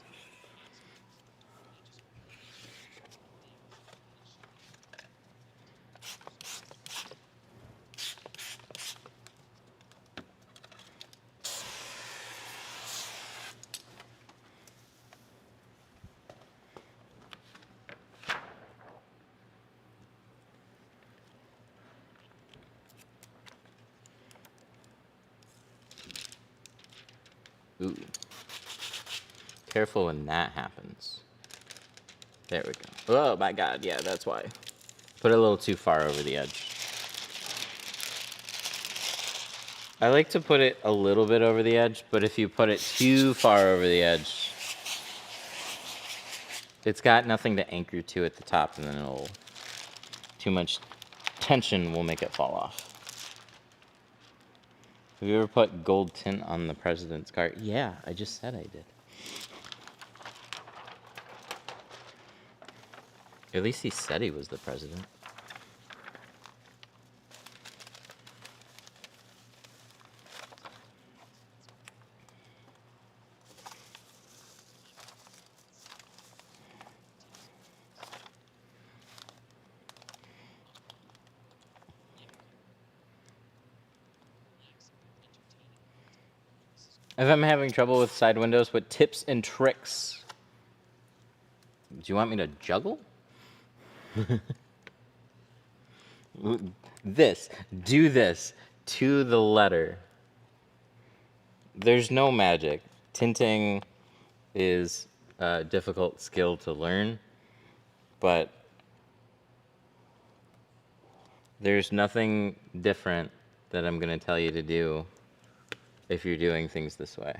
Ooh. Careful when that happens. There we go. Oh my god, yeah, that's why. Put it a little too far over the edge. I like to put it a little bit over the edge, but if you put it too far over the edge, it's got nothing to anchor to at the top, and then it'll... Too much tension will make it fall off. Have you ever put gold tint on the president's car? Yeah, I just said I did. At least he said he was the president. If I'm having trouble with side windows, what tips and tricks? Do you want me to juggle? This. Do this to the letter. There's no magic. Tinting is a difficult skill to learn, but there's nothing different that I'm going to tell you to do if you're doing things this way.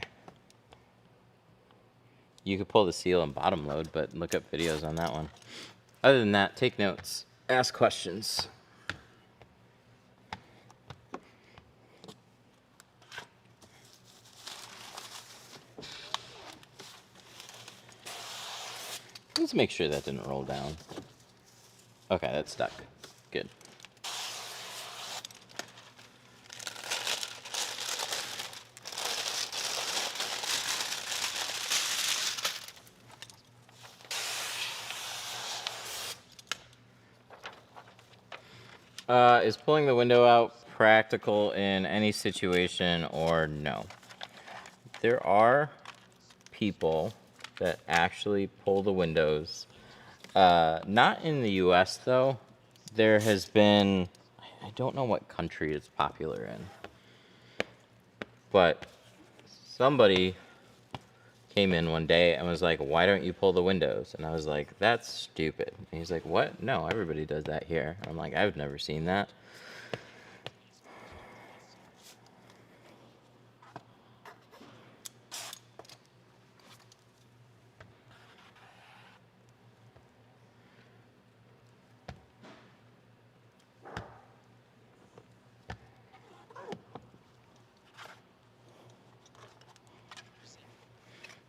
You could pull the seal and bottom load, but look up videos on that one. Other than that, take notes, ask questions. Let's make sure that didn't roll down. Okay, that's stuck. Good. Is pulling the window out practical in any situation or no? There are people that actually pull the windows. Not in the US though. There has been, I don't know what country it's popular in, but somebody came in one day and was like, why don't you pull the windows? And I was like, that's stupid. And he's like, what? No, everybody does that here. I'm like, I've never seen that.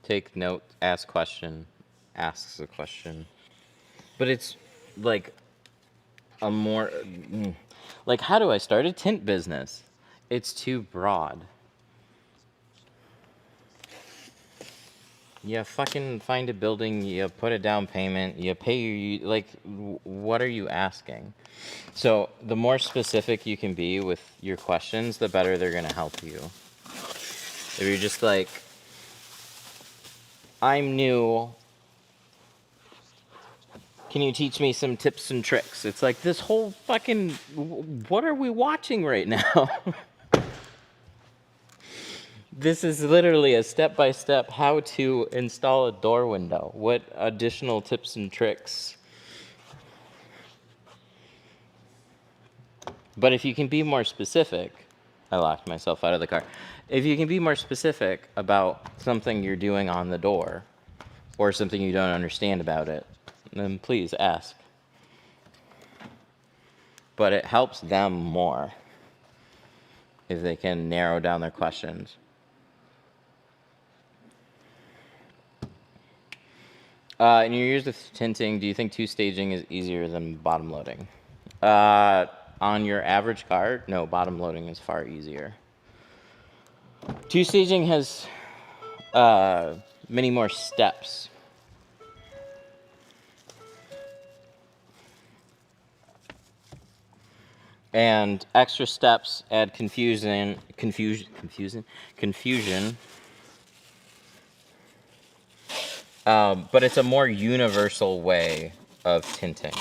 Take note, ask question, asks a question. But it's like a more, like, how do I start a tint business? It's too broad. You fucking find a building, you put a down payment, you pay your, like, what are you asking? So the more specific you can be with your questions, the better they're gonna help you. If you're just like, I'm new, can you teach me some tips and tricks? It's like this whole fucking, what are we watching right now? This is literally a step-by-step how to install a door window. What additional tips and tricks? But if you can be more specific, I locked myself out of the car. If you can be more specific about something you're doing on the door or something you don't understand about it, then please ask. But it helps them more if they can narrow down their questions. In your years with tinting, do you think two-staging is easier than bottom loading? On your average car, no, bottom loading is far easier. Two-staging has many more steps. And extra steps add confusion. But it's a more universal way of tinting.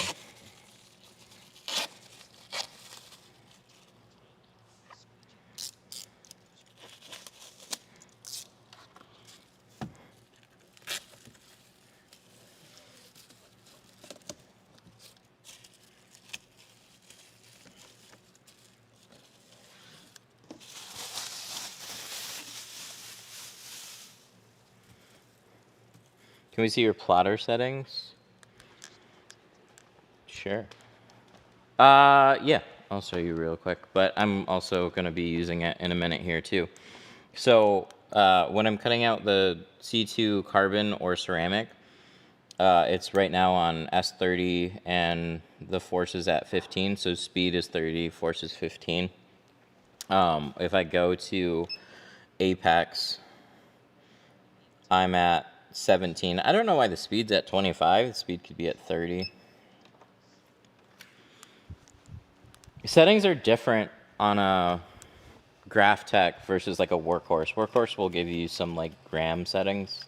Can we see your plotter settings? Sure. Yeah, I'll show you real quick, but I'm also going to be using it in a minute here too. So when I'm cutting out the C2 carbon or ceramic, it's right now on S30 and the force is at 15, so speed is 30, force is 15. If I go to Apex, I'm at 17. I don't know why the speed's at 25. The speed could be at 30. Settings are different on a Graph Tech versus like a Workhorse. Workhorse will give you some like gram settings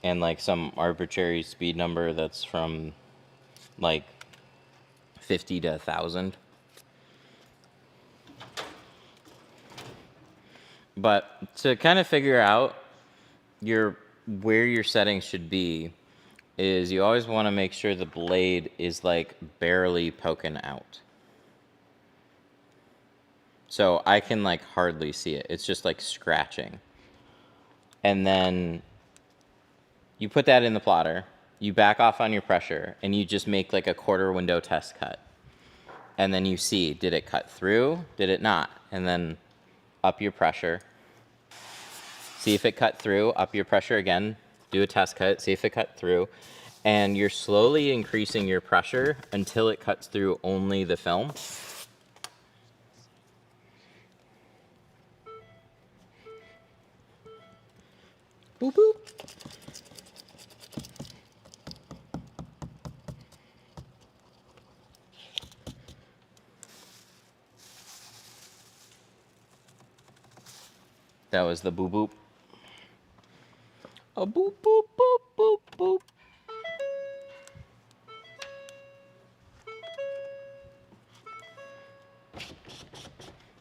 and like some arbitrary speed number that's from like 50 to 1,000. But to kind of figure out where your settings should be is you always want to make sure the blade is like barely poking out. So I can like hardly see it. It's just like scratching. And then you put that in the plotter, you back off on your pressure, and you just make like a quarter window test cut. And then you see, did it cut through? Did it not? And then up your pressure. See if it cut through, up your pressure again, do a test cut, see if it cut through. And you're slowly increasing your pressure until it cuts through only the film. Boop, boop. That was the boop boop. A boop boop boop boop boop.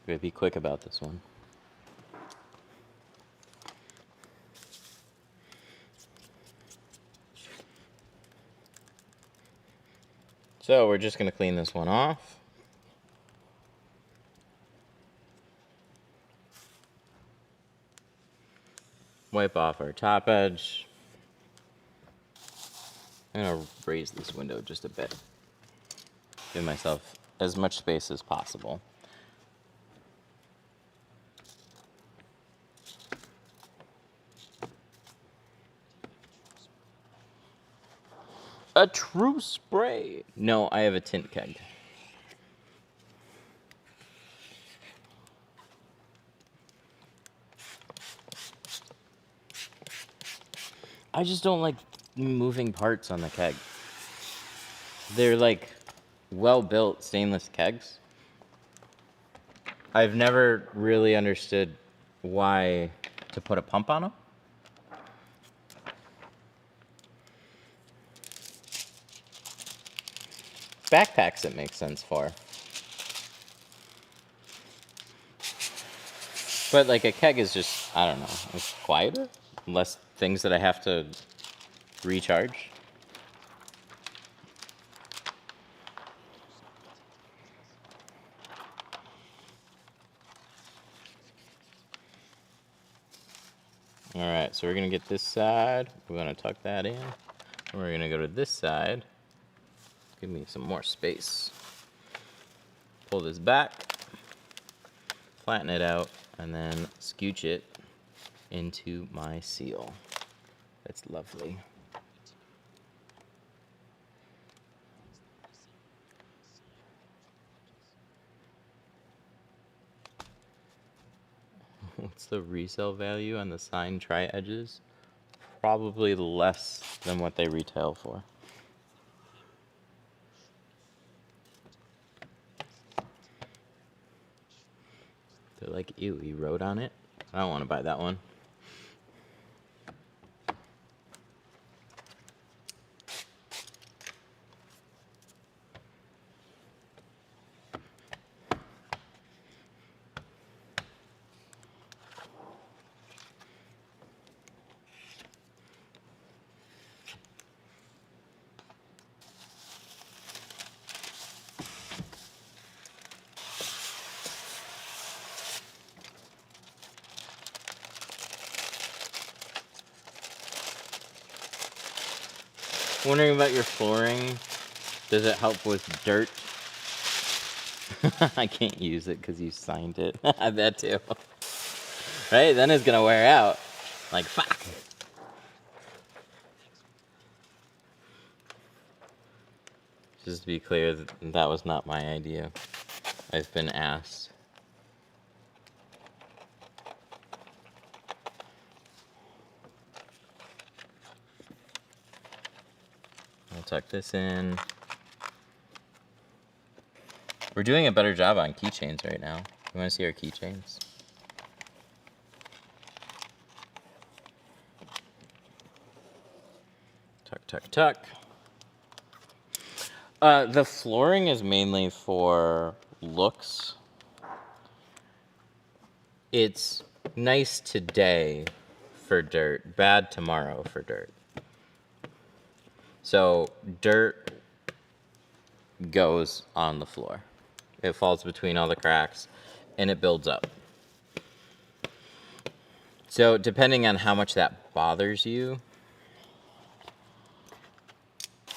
Gotta be quick about this one. So we're just gonna clean this one off. Wipe off our top edge. I'm gonna raise this window just a bit. Give myself as much space as possible. A true spray. No, I have a tint keg. I just don't like moving parts on the keg. They're like well-built stainless kegs. I've never really understood why to put a pump on them. Backpacks it makes sense for. But like a keg is just, I don't know, it's quieter, less things that I have to recharge. All right, so we're gonna get this side. We're gonna tuck that in. And we're gonna go to this side. Give me some more space. Pull this back, flatten it out, and then scooch it into my seal. That's lovely. What's the resale value on the sign tri-edges? Probably less than what they retail for. They're like, ew, he wrote on it? I don't want to buy that one. Wondering about your flooring. Does it help with dirt? I can't use it because you signed it. I bet too. Right? Then it's gonna wear out. Like, fuck. Just to be clear, that was not my idea. I've been asked. I'll tuck this in. We're doing a better job on keychains right now. You want to see our keychains? Tuck, tuck, tuck. The flooring is mainly for looks. It's nice today for dirt, bad tomorrow for dirt. So dirt goes on the floor. It falls between all the cracks and it builds up. So depending on how much that bothers you,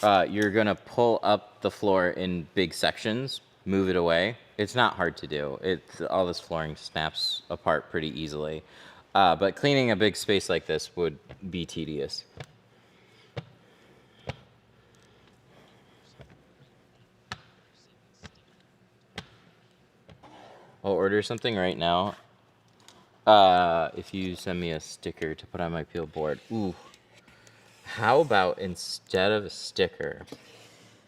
you're gonna pull up the floor in big sections, move it away. It's not hard to do. All this flooring snaps apart pretty easily. But cleaning a big space like this would be tedious. I'll order something right now. If you send me a sticker to put on my peel board. Ooh. How about instead of a sticker,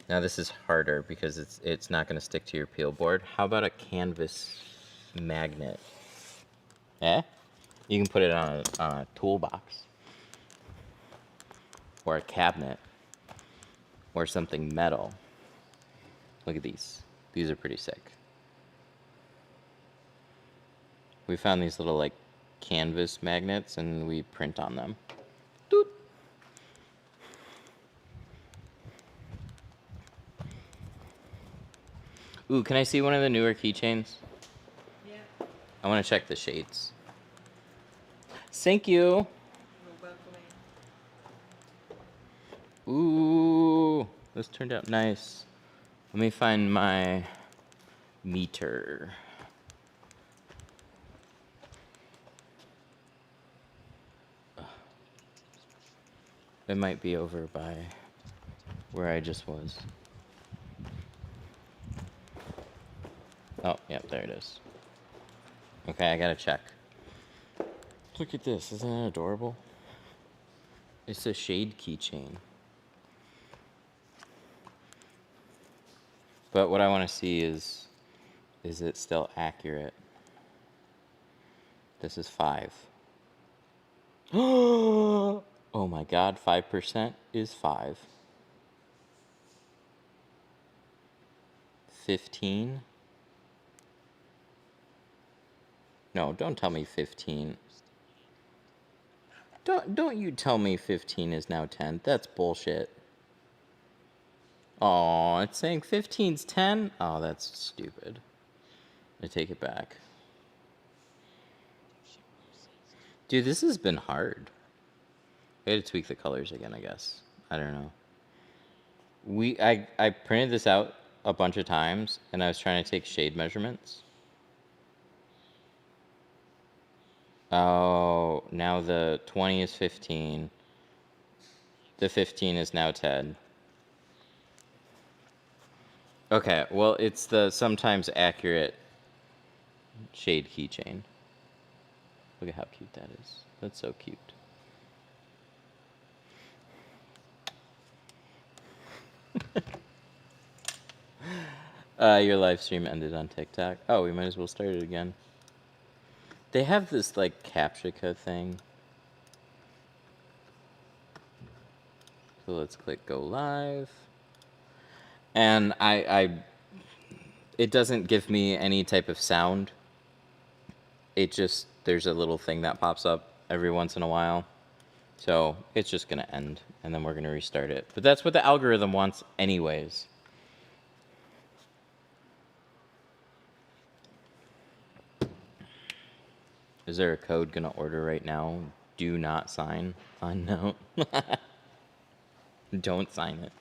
now this is harder because it's not going to stick to your peel board. How about a canvas magnet? Eh? You can put it on a toolbox or a cabinet or something metal. Look at these. These are pretty sick. We found these little like canvas magnets and we print on them. Doot. Ooh, can I see one of the newer keychains? Yeah. I want to check the shades. Thank you. You're welcome. Ooh, this turned out nice. Let me find my meter. It might be over by where I just was. Oh, yep, there it is. Okay, I gotta check. Look at this, isn't that adorable? It's a shade keychain. But what I want to see is it still accurate? This is 5. Oh my god, 5% is 5. 15? No, don't tell me 15. Don't you tell me 15 is now 10. That's bullshit. Oh, it's saying 15's 10? Oh, that's stupid. I take it back. Dude, this has been hard. I gotta tweak the colors again, I guess. I don't know. I printed this out a bunch of times, and I was trying to take shade measurements. Oh, now the 20 is 15. The 15 is now 10. Okay, well, it's the sometimes accurate shade keychain. Look at how cute that is. That's so cute. Your live stream ended on TikTok. Oh, we might as well start it again. They have this, like, CAPTCHA thing. So let's click go live. And it doesn't give me any type of sound. It just, there's a little thing that pops up every once in a while. So it's just gonna end, and then we're gonna restart it. But that's what the algorithm wants anyways. Is there a code gonna order right now? Do not sign. No. Don't sign it.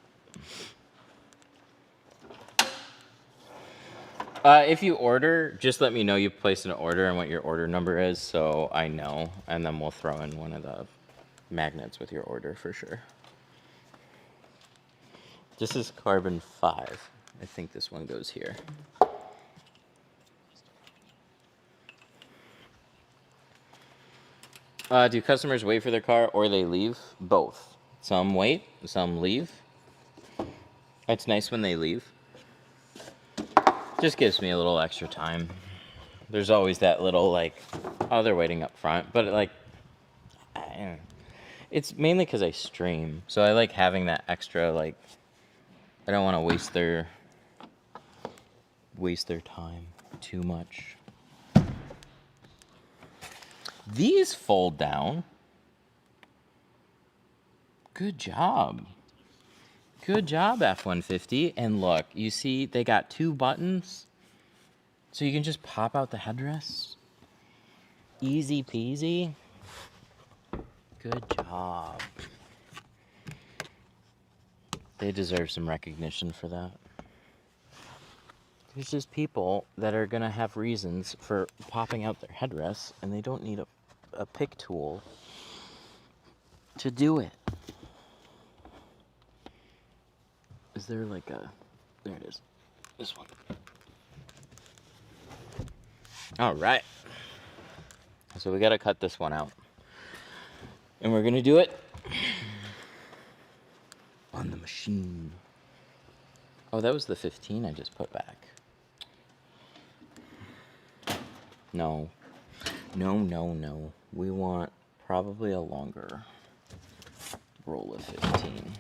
If you order, just let me know you placed an order and what your order number is, so I know, and then we'll throw in one of the magnets with your order for sure. This is carbon 5. I think this one goes here. Do customers wait for their car or they leave? Both. Some wait, some leave. It's nice when they leave. Just gives me a little extra time. There's always that little, like, oh, they're waiting up front. But, like, it's mainly because I stream. So I like having that extra, like, I don't want to waste their time too much. These fold down. Good job. Good job, F150. And look, you see they got 2 buttons. So you can just pop out the headrest. Easy peasy. Good job. They deserve some recognition for that. There's just people that are going to have reasons for popping out their headrests, and they don't need a pick tool to do it. Is there like a... There it is. This one. All right. So we got to cut this one out. And we're going to do it on the machine. Oh, that was the 15 I just put back. No. No, no, no. We want probably a longer roll of 15.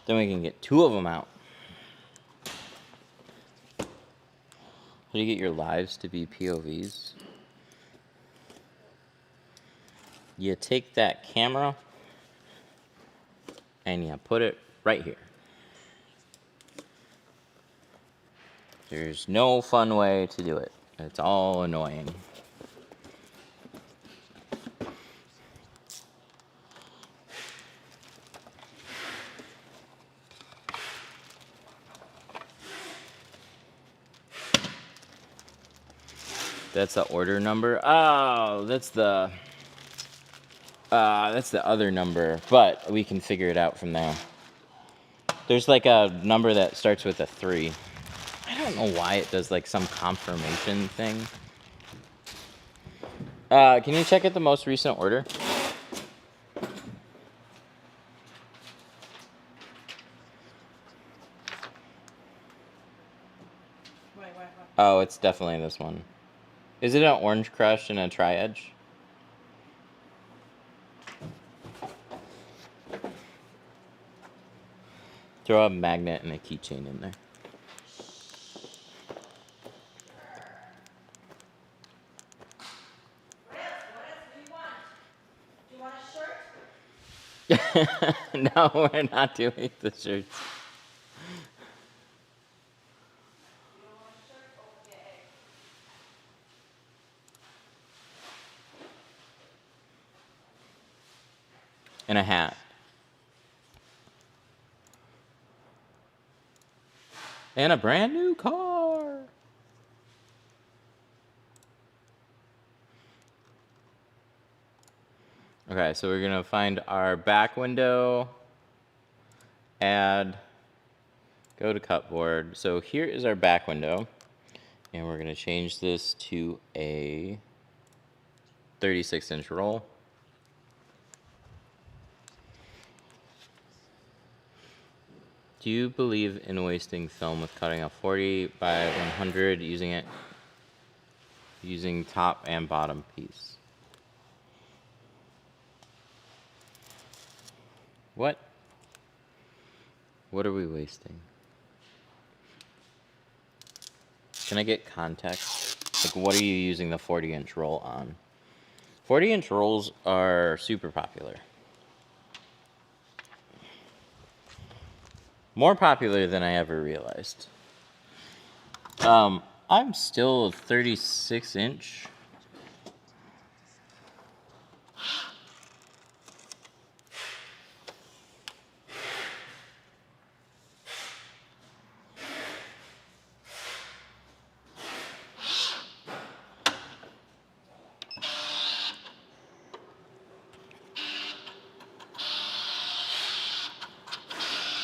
Then we can get 2 of them out. How do you get your lives to be POVs? You take that camera and you put it right here. There's no fun way to do it. It's all annoying. That's the order number. Oh, that's the other number, but we can figure it out from there. There's like a number that starts with a 3. I don't know why it does like some confirmation thing. Can you check out the most recent order? Wait. Oh, it's definitely this one. Is it an orange crush and a tri-edge? Throw a magnet and a keychain in there. What else do you want? Do you want a shirt? No, we're not doing the shirts. You don't want a shirt? Okay. And a hat. And a brand new car. Okay, so we're gonna find our back window, add, go to cupboard. So here is our back window, and we're gonna change this to a 36-inch roll. Do you believe in wasting film with cutting a 40 by 100 using top and bottom piece? What? What are we wasting? Can I get context? Like, what are you using the 40-inch roll on? 40-inch rolls are super popular. More popular than I ever realized. I'm still a 36-inch.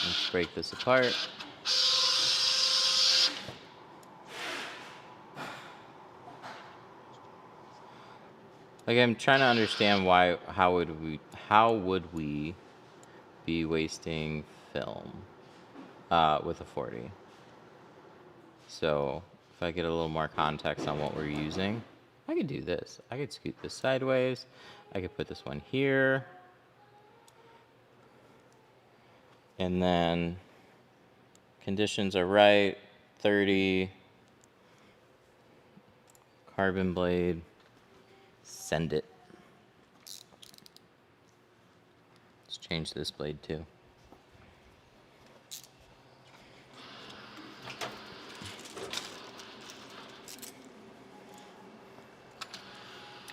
Let's break this apart. Like, I'm trying to understand how would we be wasting film with a 40? So if I get a little more context on what we're using, I could do this. I could scoot this sideways. I could put this one here. And then conditions are right, 30, carbon blade, send it. Let's change this blade too.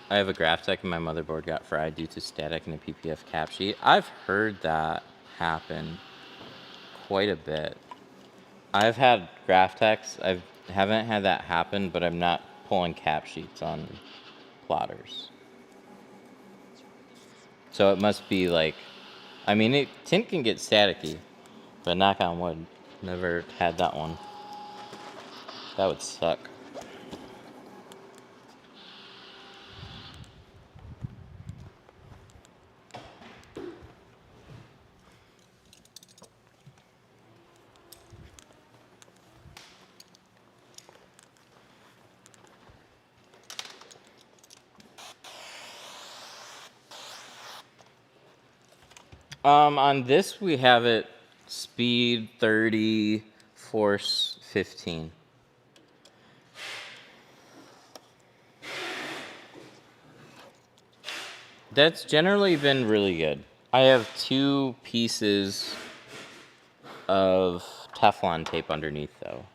I have a Graphtec and my motherboard got fried due to static in a PPF cap sheet. I've heard that happen quite a bit. I've had Graphtecs. I haven't had that happen, but I'm not pulling cap sheets on plotters. So it must be like, I mean, Tint can get staticky, but knock on wood, never had that one. That would suck. On this we have it speed 30, force 15. That's generally been really good. I have 2 pieces of Teflon tape underneath though.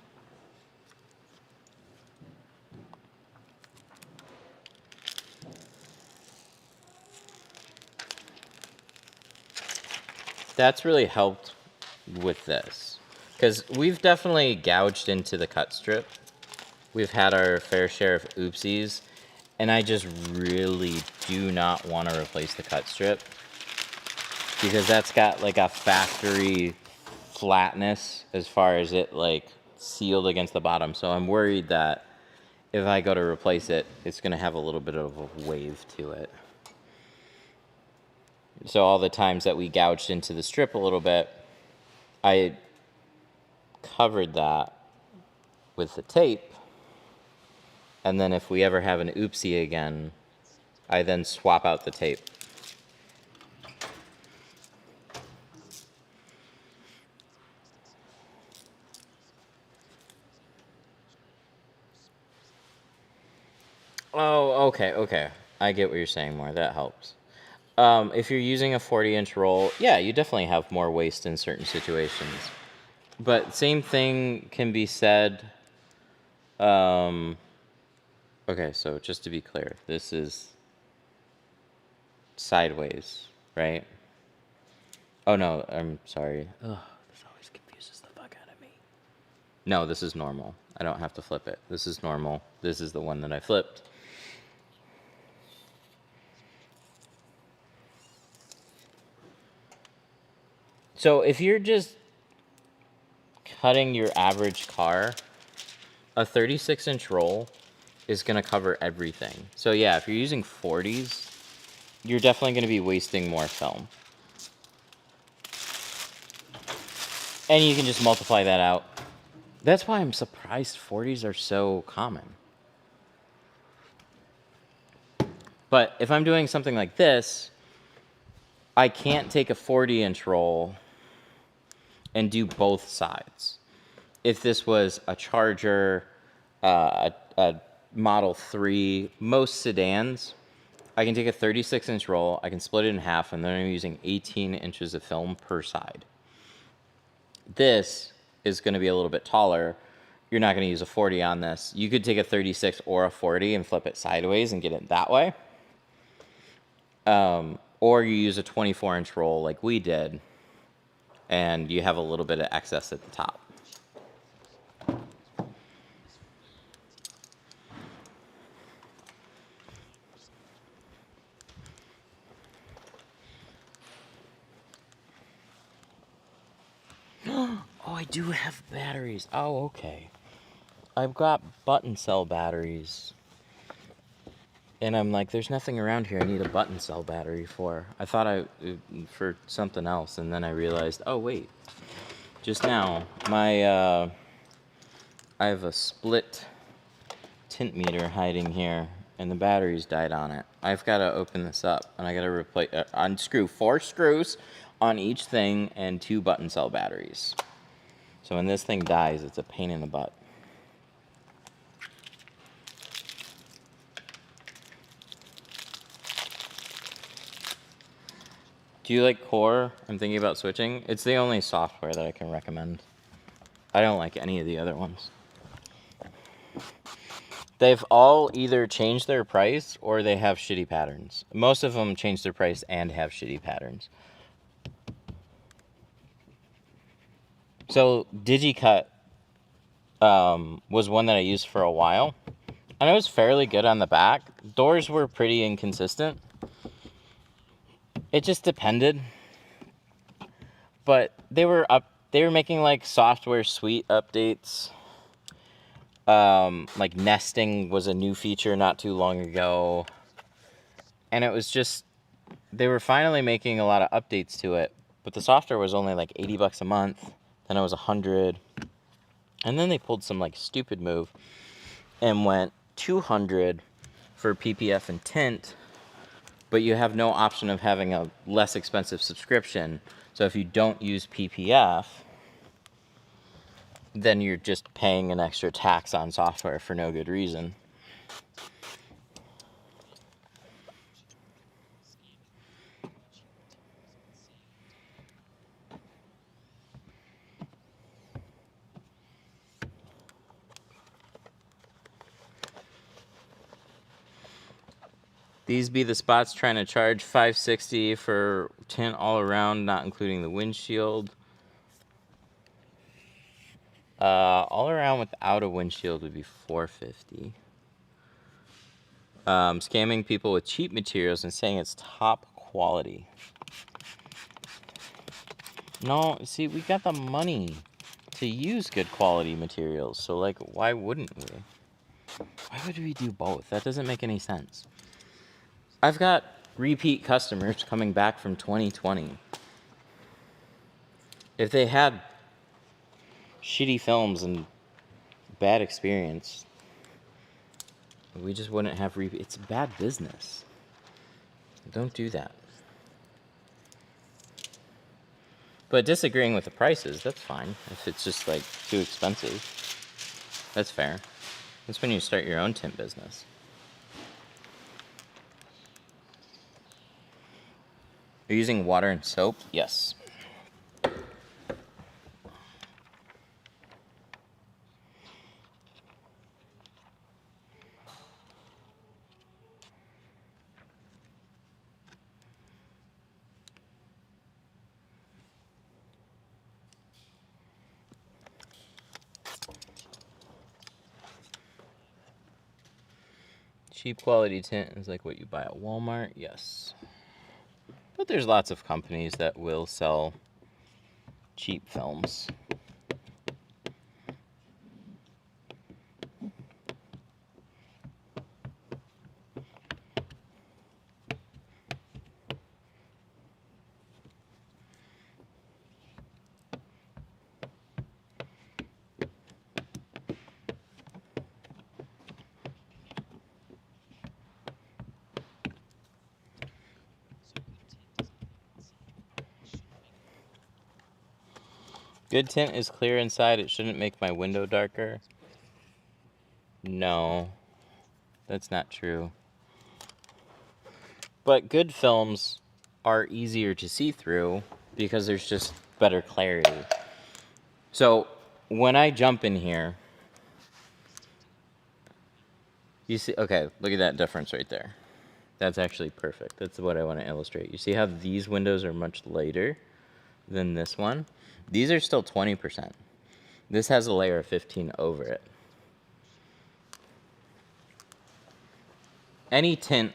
That's really helped with this, because we've definitely gouged into the cut strip. We've had our fair share of oopsies, and I just really do not want to replace the cut strip, because that's got like a factory flatness as far as it like sealed against the bottom. So I'm worried that if I go to replace it, it's going to have a little bit of a wave to it. So all the times that we gouged into the strip a little bit, I covered that with the tape. And then if we ever have an oopsie again, I then swap out the tape. Oh, okay. I get what you're saying more. That helps. If you're using a 40-inch roll, yeah, you definitely have more waste in certain situations. But same thing can be said. Okay, so just to be clear, this is sideways, right? Oh no, I'm sorry. Ugh, this always confuses the fuck out of me. No, this is normal. I don't have to flip it. This is normal. This is the one that I flipped. So if you're just cutting your average car, a 36-inch roll is going to cover everything. So yeah, if you're using 40s, you're definitely going to be wasting more film. And you can just multiply that out. That's why I'm surprised 40s are so common. But if I'm doing something like this, I can't take a 40-inch roll and do both sides. If this was a Charger, a Model 3, most sedans, I can take a 36-inch roll, I can split it in half, and then I'm using 18 inches of film per side. This is going to be a little bit taller. You're not going to use a 40 on this. You could take a 36 or a 40 and flip it sideways and get it that way. Or you use a 24-inch roll like we did, and you have a little bit of excess at the top. Oh, I do have batteries. Oh, okay. I've got button cell batteries. And I'm like, there's nothing around here I need a button cell battery for. I thought for something else, and then I realized, oh wait. Just now, I have a split tint meter hiding here, and the batteries died on it. I've got to open this up, and I got to replace, unscrew 4 screws on each thing and 2 button cell batteries. So when this thing dies, it's a pain in the butt. Do you like Core? I'm thinking about switching. It's the only software that I can recommend. I don't like any of the other ones. They've all either changed their price or they have shitty patterns. Most of them change their price and have shitty patterns. So DigiCut was one that I used for a while, and it was fairly good on the back. Doors were pretty inconsistent. It just depended. But they were making like software suite updates. Like nesting was a new feature not too long ago. And it was just, they were finally making a lot of updates to it, but the software was only like $80 a month. Then it was $100. And then they pulled some like stupid move and went $200 for PPF and Tint, but you have no option of having a less expensive subscription. So if you don't use PPF, then you're just paying an extra tax on software for no good reason. These be the spots trying to charge $560 for tint all around, not including the windshield. All around without a windshield would be $450. Scamming people with cheap materials and saying it's top quality. No, see, we got the money to use good quality materials. So, like, why wouldn't we? Why would we do both? That doesn't make any sense. I've got repeat customers coming back from 2020. If they had shitty films and bad experience, we just wouldn't have repeat. It's bad business. Don't do that. But disagreeing with the prices, that's fine. If it's just like too expensive, that's fair. That's when you start your own tint business. You're using water and soap? Yes. Cheap quality tint is like what you buy at Walmart? Yes. But there's lots of companies that will sell cheap films. Good tint is clear inside. It shouldn't make my window darker. No, that's not true. But good films are easier to see through because there's just better clarity. So when I jump in here, you see, okay, look at that difference right there. That's actually perfect. That's what I want to illustrate. You see how these windows are much lighter than this one? These are still 20%. This has a layer of 15 over it. Any tint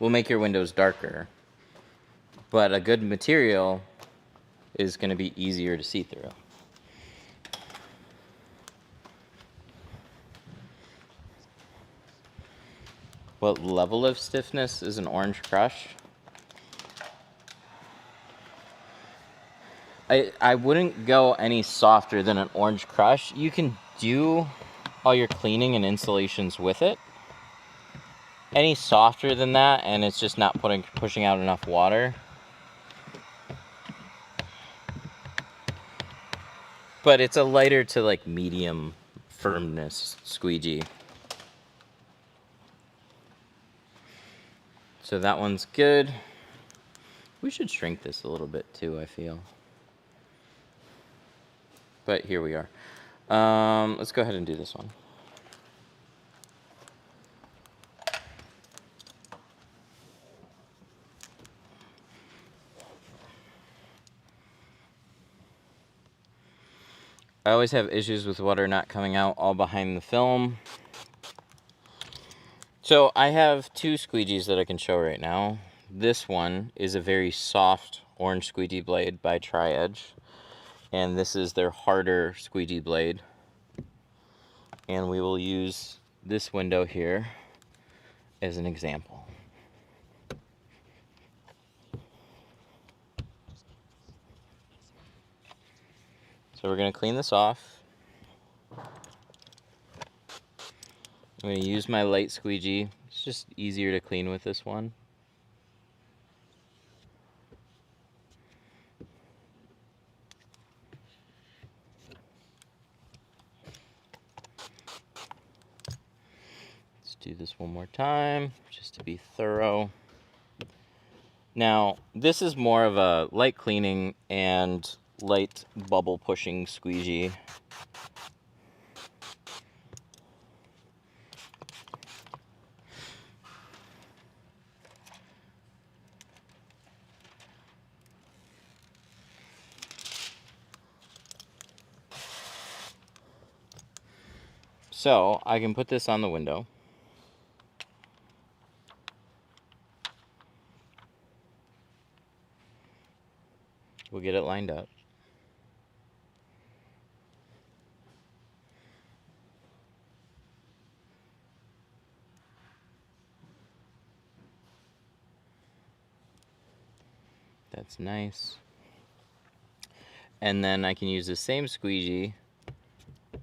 will make your windows darker, but a good material is going to be easier to see through. What level of stiffness is an orange crush? I wouldn't go any softer than an orange crush. You can do all your cleaning and installations with it. Any softer than that, and it's just not pushing out enough water. But it's a lighter to like medium firmness squeegee. So that one's good. We should shrink this a little bit too, I feel. But here we are. Let's go ahead and do this one. I always have issues with water not coming out all behind the film. So I have two squeegees that I can show right now. This one is a very soft orange squeegee blade by Tri-Edge. And this is their harder squeegee blade. And we will use this window here as an example. So we're going to clean this off. I'm going to use my light squeegee. It's just easier to clean with this one. Let's do this one more time, just to be thorough. Now, this is more of a light cleaning and light bubble pushing squeegee. So I can put this on the window. We'll get it lined up. That's nice. And then I can use the same squeegee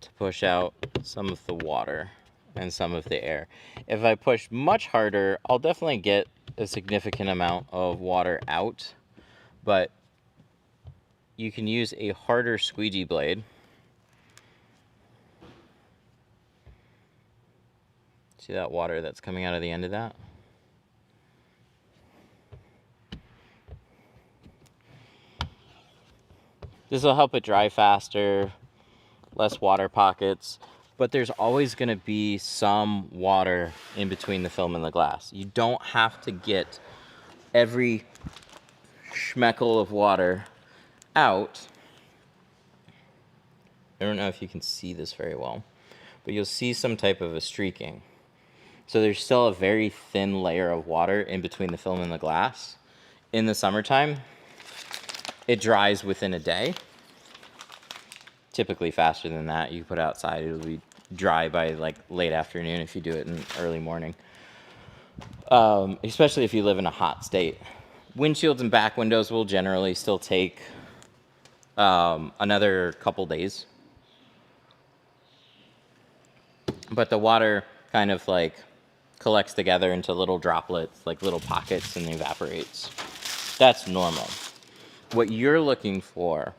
to push out some of the water and some of the air. If I push much harder, I'll definitely get a significant amount of water out, but you can use a harder squeegee blade. See that water that's coming out of the end of that? This will help it dry faster, less water pockets, but there's always going to be some water in between the film and the glass. You don't have to get every schmeckle of water out. I don't know if you can see this very well, but you'll see some type of a streaking. So there's still a very thin layer of water in between the film and the glass. In the summertime, it dries within a day. Typically faster than that. You put it outside, it'll be dry by like late afternoon if you do it in early morning. Especially if you live in a hot state. Windshields and back windows will generally still take another couple days. But the water kind of like collects together into little droplets, like little pockets, and evaporates. That's normal. What you're looking for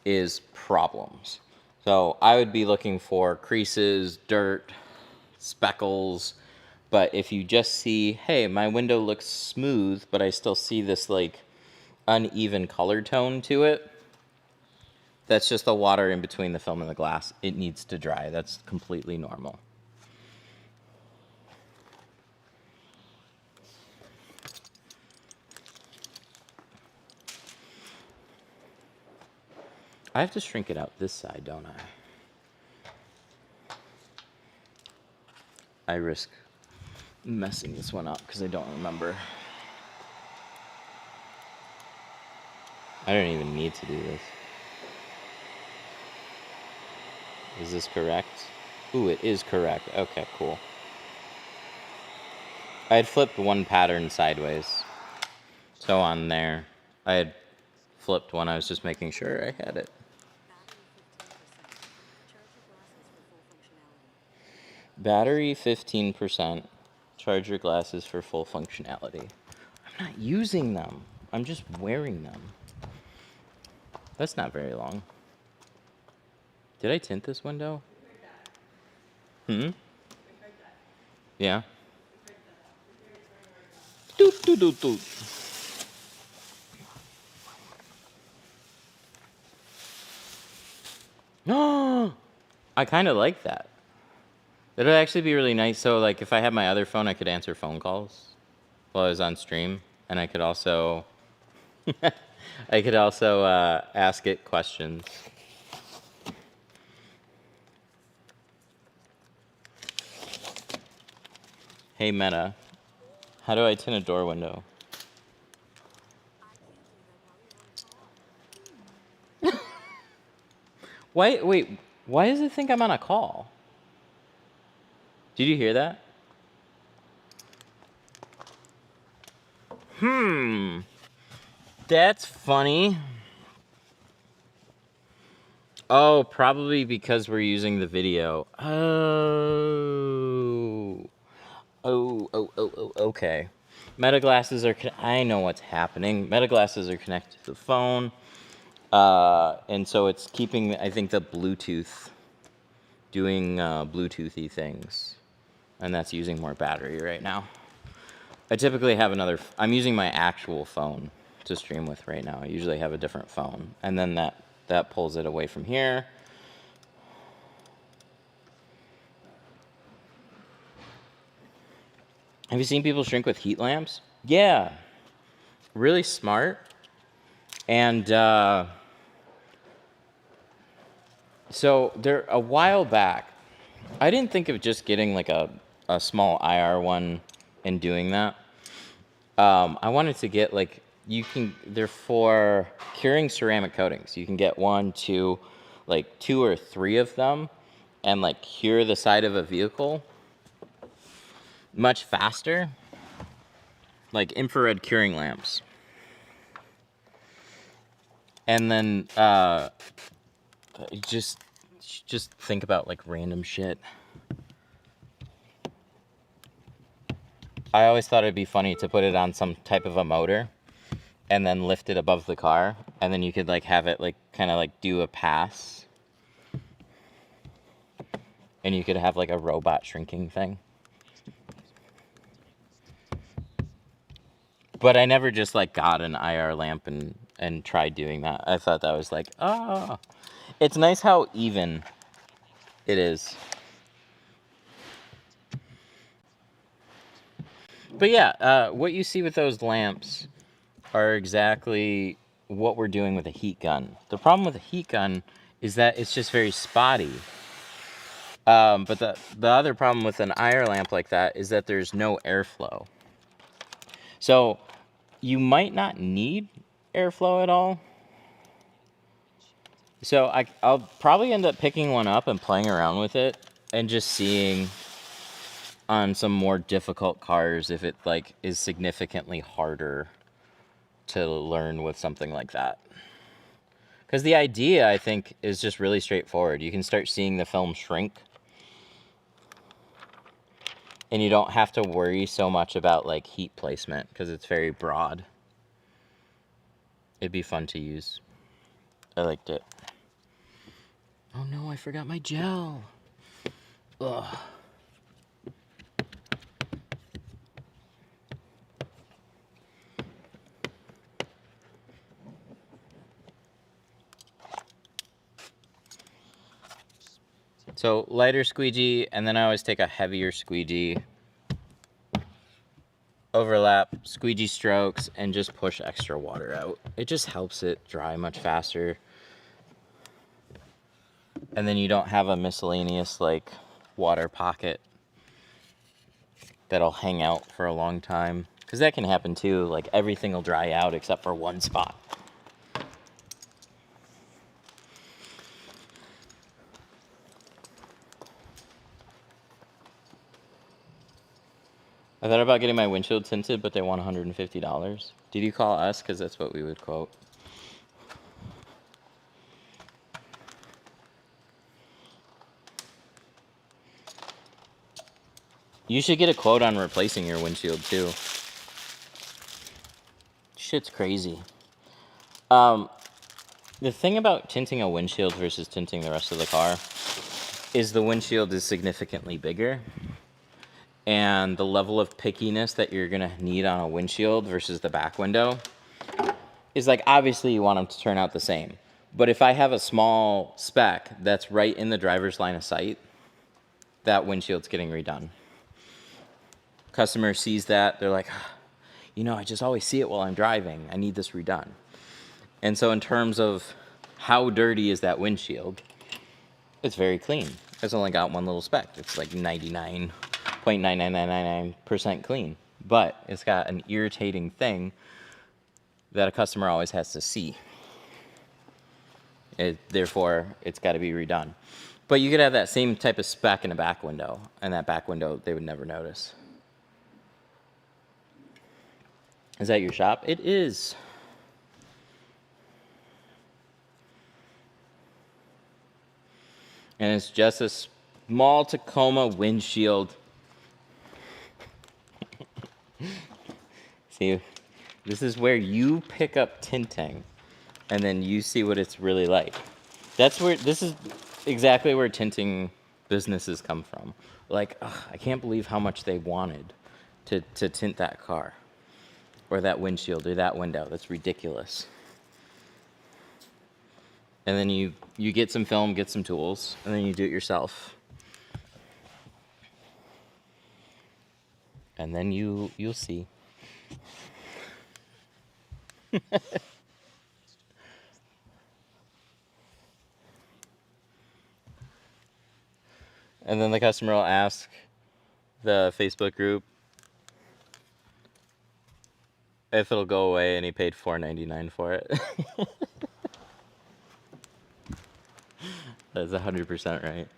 is problems. So I would be looking for creases, dirt, speckles. But if you just see, hey, my window looks smooth, but I still see this like uneven color tone to it, that's just the water in between the film and the glass. It needs to dry. That's completely normal. I have to shrink it out this side, don't I? I risk messing this one up because I don't remember. I don't even need to do this. Is this correct? Ooh, it is correct. Okay, cool. I had flipped one pattern sideways. So on there, I had flipped one. I was just making sure I had it. Battery 15%. Charge your glasses for full functionality. I'm not using them. I'm just wearing them. That's not very long. Did I tint this window? Yeah. Doot, doot, doot, doot. No, I kind of like that. It would actually be really nice. So, like, if I had my other phone, I could answer phone calls while I was on stream, and I could also, ask it questions. Hey Meta, how do I tint a door window? Wait, why does it think I'm on a call? Did you hear that? That's funny. Oh, probably because we're using the video. Oh, okay. Meta glasses are, I know what's happening. Meta glasses are connected to the phone. And so it's keeping, I think, the Bluetooth, doing Bluetoothy things. And that's using more battery right now. I typically have I'm using my actual phone to stream with right now. I usually have a different phone. And then that pulls it away from here. Have you seen people shrink with heat lamps? Yeah. Really smart. And so there, a while back, I didn't think of just getting like a small IR one and doing that. I wanted to get like, they're for curing ceramic coatings. You can get 1, 2, like 2 or 3 of them and like cure the side of a vehicle much faster. Like infrared curing lamps. And then just think about like random shit. I always thought it'd be funny to put it on some type of a motor and then lift it above the car, and then you could like have it like kind of like do a pass, and you could have like a robot shrinking thing. But I never just like got an IR lamp and tried doing that. I thought that was like, oh, it's nice how even it is. But yeah, what you see with those lamps are exactly what we're doing with a heat gun. The problem with a heat gun is that it's just very spotty. But the other problem with an IR lamp like that is that there's no airflow. So you might not need airflow at all. So I'll probably end up picking one up and playing around with it and just seeing on some more difficult cars if it like is significantly harder to learn with something like that. Because the idea, I think, is just really straightforward. You can start seeing the film shrink, and you don't have to worry so much about like heat placement because it's very broad. It'd be fun to use. I liked it. Oh no, I forgot my gel. Ugh. So lighter squeegee, and then I always take a heavier squeegee, overlap, squeegee strokes, and just push extra water out. It just helps it dry much faster. And then you don't have a miscellaneous like water pocket that'll hang out for a long time. Because that can happen too, like everything will dry out except for one spot. I thought about getting my windshield tinted, but they want $150. Did you call us? Because that's what we would quote. You should get a quote on replacing your windshield too. Shit's crazy. The thing about tinting a windshield versus tinting the rest of the car is the windshield is significantly bigger. And the level of pickiness that you're going to need on a windshield versus the back window is like, obviously you want them to turn out the same. But if I have a small speck that's right in the driver's line of sight, that windshield's getting redone. Customer sees that, they're like, you know, I just always see it while I'm driving. I need this redone. And so in terms of how dirty is that windshield, it's very clean. It's only got one little speck. It's like 99.99999% clean. But it's got an irritating thing that a customer always has to see. Therefore, it's got to be redone. But you could have that same type of speck in a back window, and that back window they would never notice. Is that your shop? It is. And it's just a small Tacoma windshield. See, this is where you pick up tinting, and then you see what it's really like. This is exactly where tinting businesses come from. Like, I can't believe how much they wanted to tint that car, or that windshield, or that window. That's ridiculous. And then you get some film, get some tools, and then you do it yourself. And then you'll see. And then the customer will ask the Facebook group if it'll go away, and he paid $4.99 for it. That's 100% right.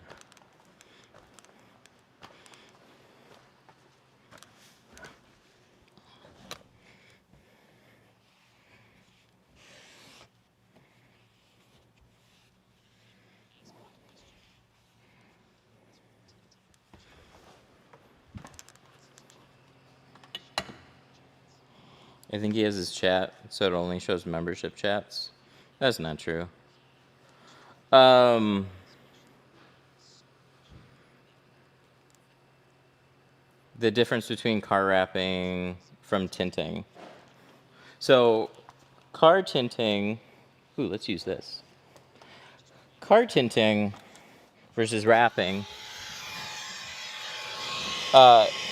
I think he has his chat, so it only shows membership chats. That's not true. The difference between car wrapping from tinting. So, car tinting. Ooh, let's use this. Car tinting versus wrapping.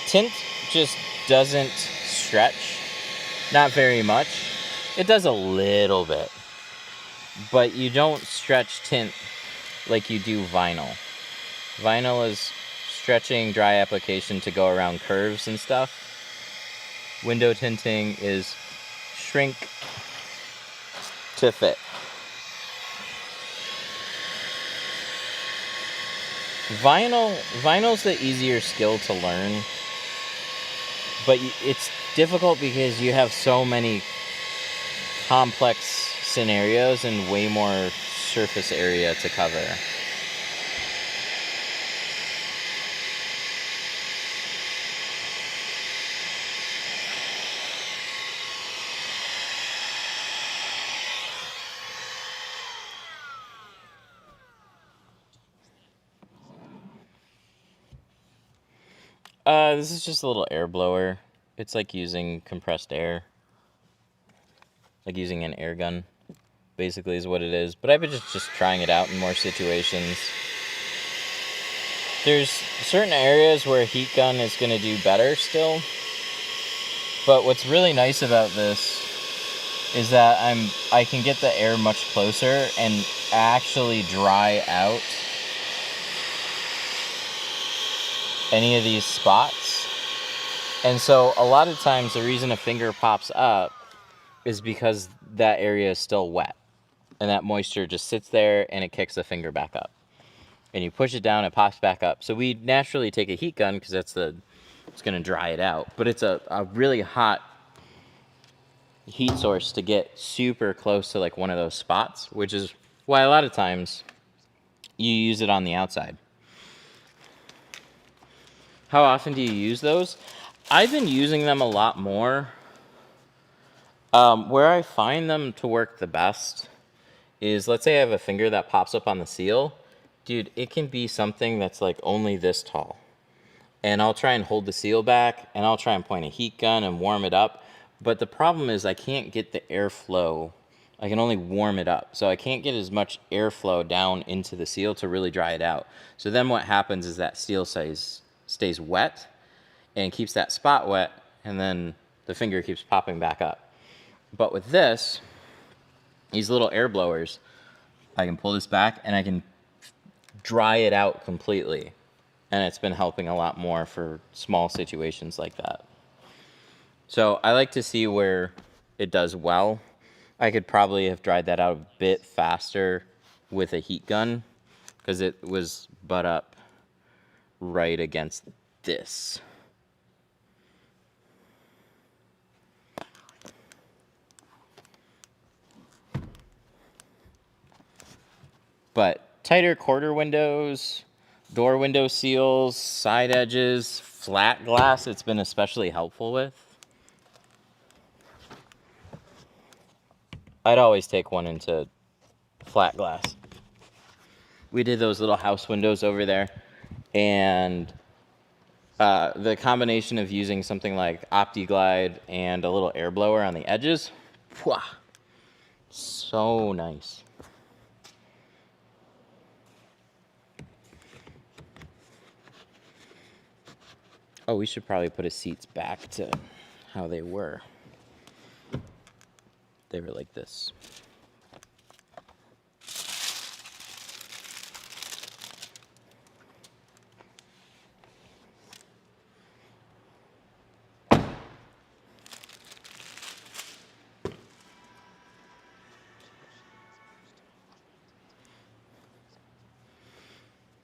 Tint just doesn't stretch. Not very much. It does a little bit. But you don't stretch tint like you do vinyl. Vinyl is stretching dry application to go around curves and stuff. Window tinting is shrink to fit. Vinyl's the easier skill to learn, but it's difficult because you have so many complex scenarios and way more surface area to cover. This is just a little air blower. It's like using compressed air. Like using an air gun, basically is what it is. But I've been just trying it out in more situations. There's certain areas where a heat gun is going to do better still. But what's really nice about this is that I can get the air much closer and actually dry out any of these spots. And so a lot of times the reason a finger pops up is because that area is still wet. And that moisture just sits there and it kicks the finger back up. And you push it down, it pops back up. So we naturally take a heat gun because it's going to dry it out. But it's a really hot heat source to get super close to like one of those spots, which is why a lot of times you use it on the outside. How often do you use those? I've been using them a lot more. Where I find them to work the best is, let's say I have a finger that pops up on the seal. Dude, it can be something that's like only this tall. And I'll try and hold the seal back, and I'll try and point a heat gun and warm it up. But the problem is I can't get the airflow. I can only warm it up. So I can't get as much airflow down into the seal to really dry it out. So then what happens is that seal stays wet and keeps that spot wet, and then the finger keeps popping back up. But with this, these little air blowers, I can pull this back and I can dry it out completely. And it's been helping a lot more for small situations like that. So I like to see where it does well. I could probably have dried that out a bit faster with a heat gun because it was butt up right against this. But tighter quarter windows, door window seals, side edges, flat glass, it's been especially helpful with. I'd always take one into flat glass. We did those little house windows over there, and the combination of using something like OptiGlide and a little air blower on the edges, so nice. Oh, we should probably put his seats back to how they were. They were like this.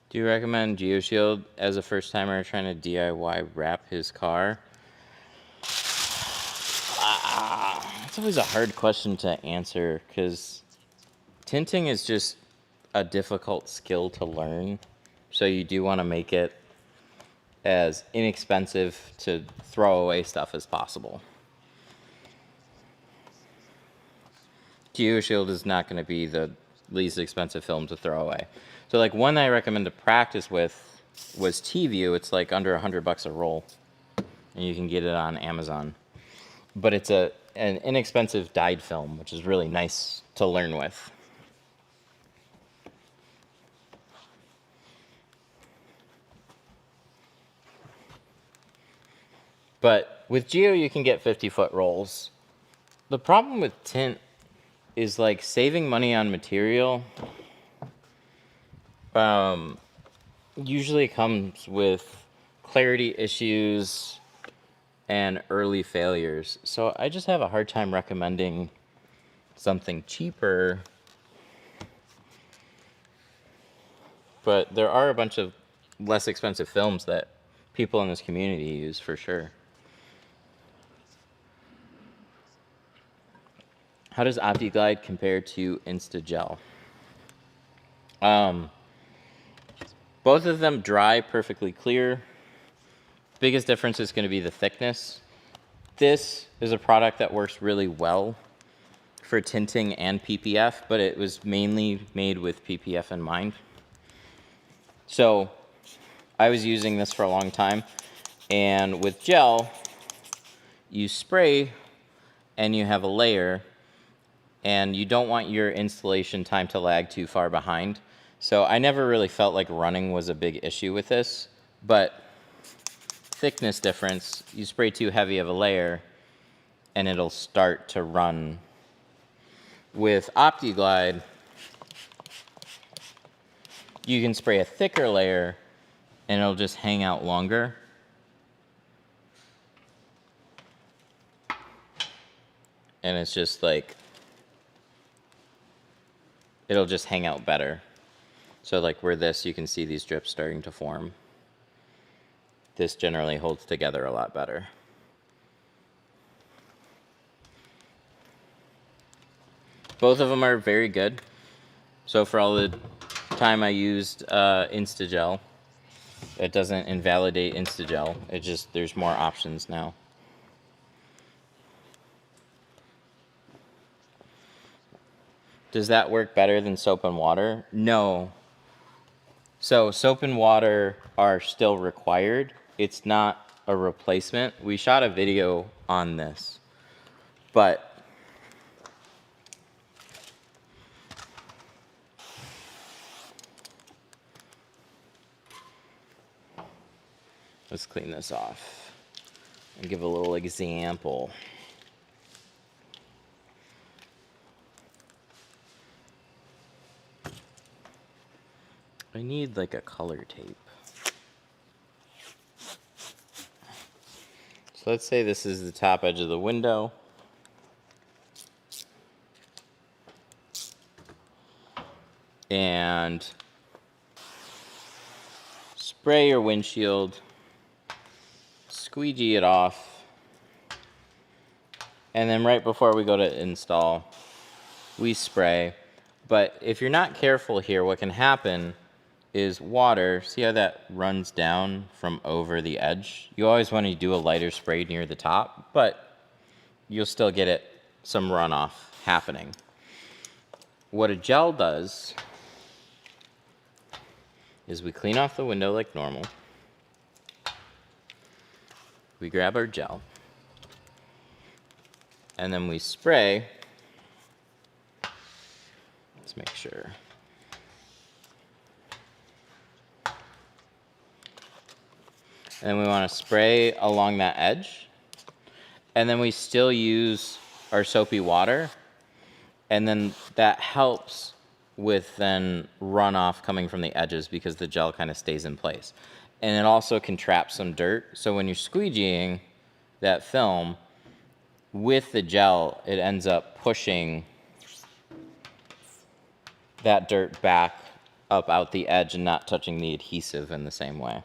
Do you recommend GeoShield as a first timer trying to DIY wrap his car? It's always a hard question to answer because tinting is just a difficult skill to learn. So you do want to make it as inexpensive to throw away stuff as possible. GeoShield is not going to be the least expensive film to throw away. So like one that I recommend to practice with was T-View. It's like under $100 a roll, and you can get it on Amazon. But it's an inexpensive dyed film, which is really nice to learn with. But with Geo, you can get 50-foot rolls. The problem with Tint is like saving money on material usually comes with clarity issues and early failures. So I just have a hard time recommending something cheaper. But there are a bunch of less expensive films that people in this community use for sure. How does OptiGlide compare to Instagel? Both of them dry perfectly clear. Biggest difference is going to be the thickness. This is a product that works really well for tinting and PPF, but it was mainly made with PPF in mind. So I was using this for a long time, and with gel, you spray and you have a layer, and you don't want your installation time to lag too far behind. So I never really felt like running was a big issue with this, but thickness difference, you spray too heavy of a layer and it'll start to run. With OptiGlide, you can spray a thicker layer and it'll just hang out longer. And it's just like, it'll just hang out better. So like where this, you can see these drips starting to form. This generally holds together a lot better. Both of them are very good. So for all the time I used Instagel, it doesn't invalidate Instagel. It just, there's more options now. Does that work better than soap and water? No. So soap and water are still required. It's not a replacement. We shot a video on this, but let's clean this off and give a little example. I need like a color tape. So let's say this is the top edge of the window. And spray your windshield, squeegee it off, and then right before we go to install, we spray. But if you're not careful here, what can happen is water, see how that runs down from over the edge? You always want to do a lighter spray near the top, but you'll still get it some runoff happening. What a gel does is we clean off the window like normal. We grab our gel, and then we spray. Let's make sure. And we want to spray along that edge. And then we still use our soapy water. And then that helps with then runoff coming from the edges because the gel kind of stays in place. And it also can trap some dirt. So when you're squeegeeing that film with the gel, it ends up pushing that dirt back up out the edge and not touching the adhesive in the same way.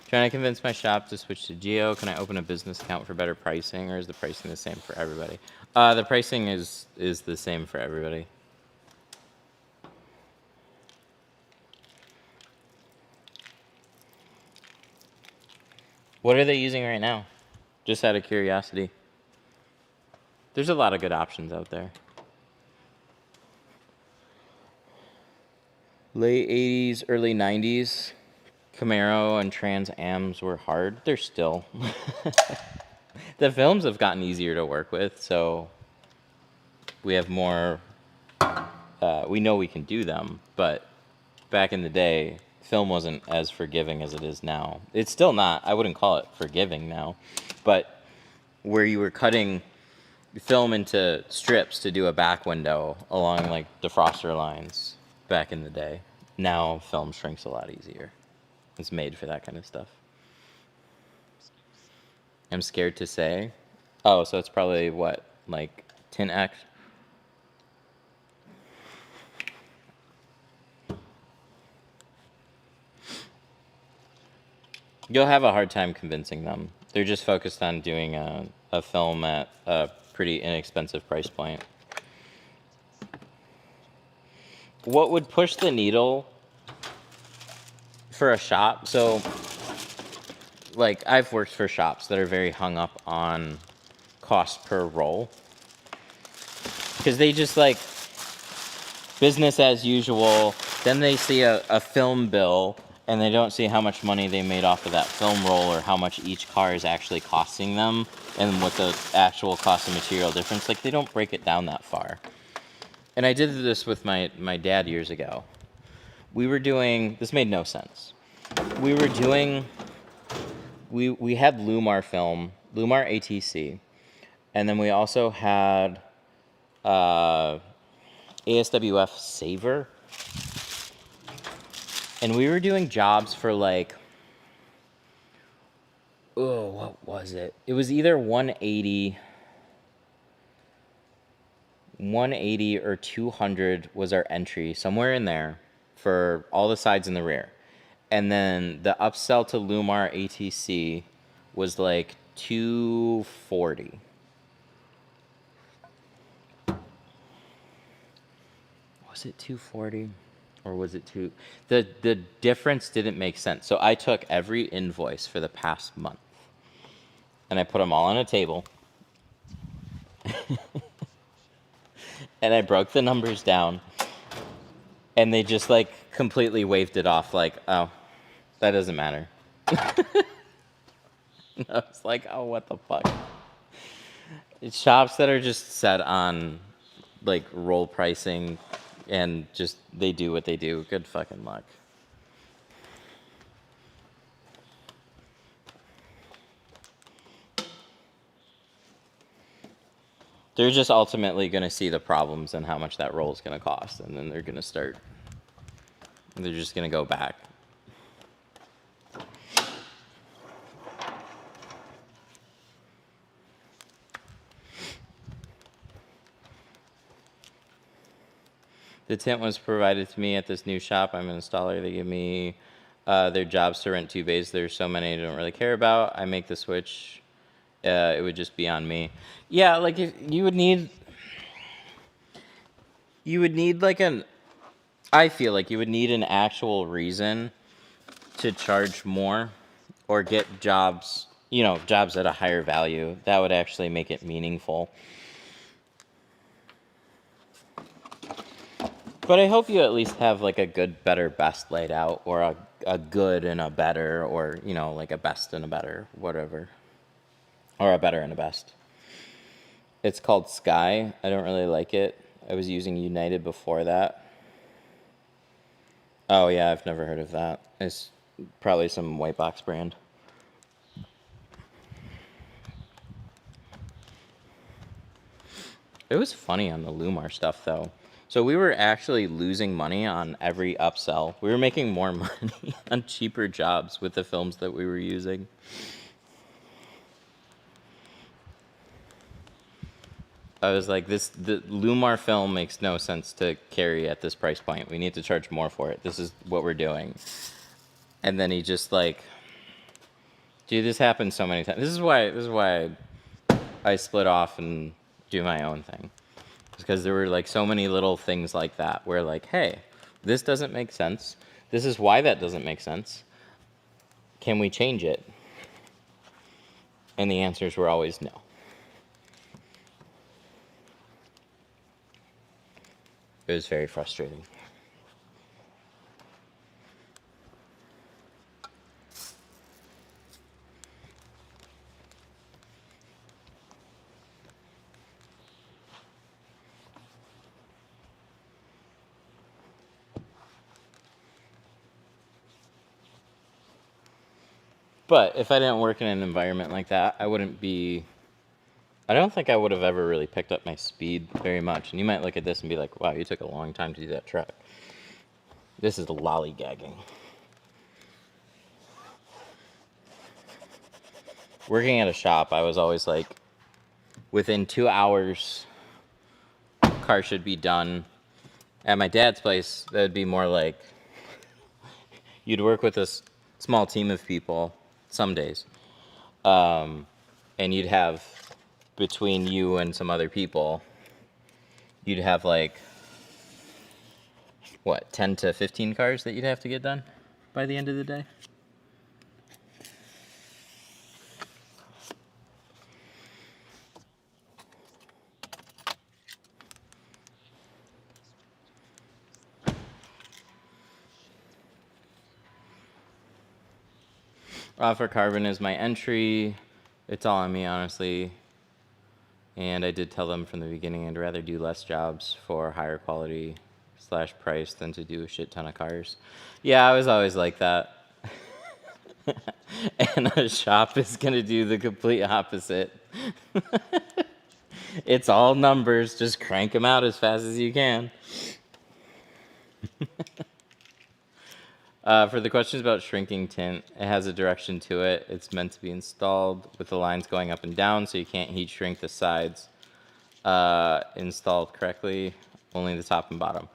Trying to convince my shop to switch to Geo. Can I open a business account for better pricing, or is the pricing the same for everybody? The pricing is the same for everybody. What are they using right now? Just out of curiosity. There's a lot of good options out there. Late 80s, early 90s, Camaro and Trans Ams were hard. They're still. The films have gotten easier to work with, so we have more. We know we can do them, but back in the day, film wasn't as forgiving as it is now. It's still not. I wouldn't call it forgiving now, but where you were cutting film into strips to do a back window along like defroster lines back in the day. Now film shrinks a lot easier. It's made for that kind of stuff. I'm scared to say. Oh, so it's probably what, like Tint X? You'll have a hard time convincing them. They're just focused on doing a film at a pretty inexpensive price point. What would push the needle for a shop? So, like, I've worked for shops that are very hung up on cost per roll. Because they just, like, business as usual. Then they see a film bill, and they don't see how much money they made off of that film roll or how much each car is actually costing them and what the actual cost of material difference. Like, they don't break it down that far. And I did this with my dad years ago. We were doing, this made no sense. We were doing, we had Lumar film, Lumar ATC, and then we also had ASWF Saver. And we were doing jobs for like, oh, what was it? It was either 180 or 200 was our entry, somewhere in there, for all the sides and the rear. And then the upsell to Lumar ATC was like 240. Was it 240? Or was it two? The difference didn't make sense. So I took every invoice for the past month and I put them all on a table. And I broke the numbers down. And they just like completely waved it off like, oh, that doesn't matter. I was like, oh, what the fuck? It's shops that are just set on like roll pricing and just they do what they do. Good fucking luck. They're just ultimately going to see the problems and how much that roll is going to cost, and then they're going to start. They're just going to go back. The tint was provided to me at this new shop. I'm an installer. They give me their jobs to rent 2 bays. There's so many I don't really care about. I make the switch. It would just be on me. Yeah, like if you would need like I feel like you would need an actual reason to charge more or get jobs, jobs at a higher value. That would actually make it meaningful. But I hope you at least have like a good, better, best laid out, or a good and a better, or, like a best and a better, whatever. Or a better and a best. It's called Sky. I don't really like it. I was using United before that. Oh yeah, I've never heard of that. It's probably some white box brand. It was funny on the Lumar stuff though. So we were actually losing money on every upsell. We were making more money on cheaper jobs with the films that we were using. I was like, the Lumar film makes no sense to carry at this price point. We need to charge more for it. This is what we're doing. And then he just like, dude, this happens so many times. This is why I split off and do my own thing. Because there were like so many little things like that where like, hey, this doesn't make sense. This is why that doesn't make sense. Can we change it? And the answers were always no. It was very frustrating. But if I didn't work in an environment like that, I don't think I would have ever really picked up my speed very much. And you might look at this and be like, wow, you took a long time to do that truck. This is lollygagging. Working at a shop, I was always like, within 2 hours, car should be done. At my dad's place, that would be more like, you'd work with a small team of people some days. And you'd have, between you and some other people, you'd have like, 10 to 15 cars that you'd have to get done by the end of the day? Offer Carbon is my entry. It's all on me, honestly. And I did tell them from the beginning I'd rather do less jobs for higher quality / price than to do a shit ton of cars. Yeah, I was always like that. And a shop is going to do the complete opposite. It's all numbers. Just crank them out as fast as you can. For the questions about shrinking tint, it has a direction to it. It's meant to be installed with the lines going up and down, so you can't heat shrink the sides. Installed correctly, only the top and bottom.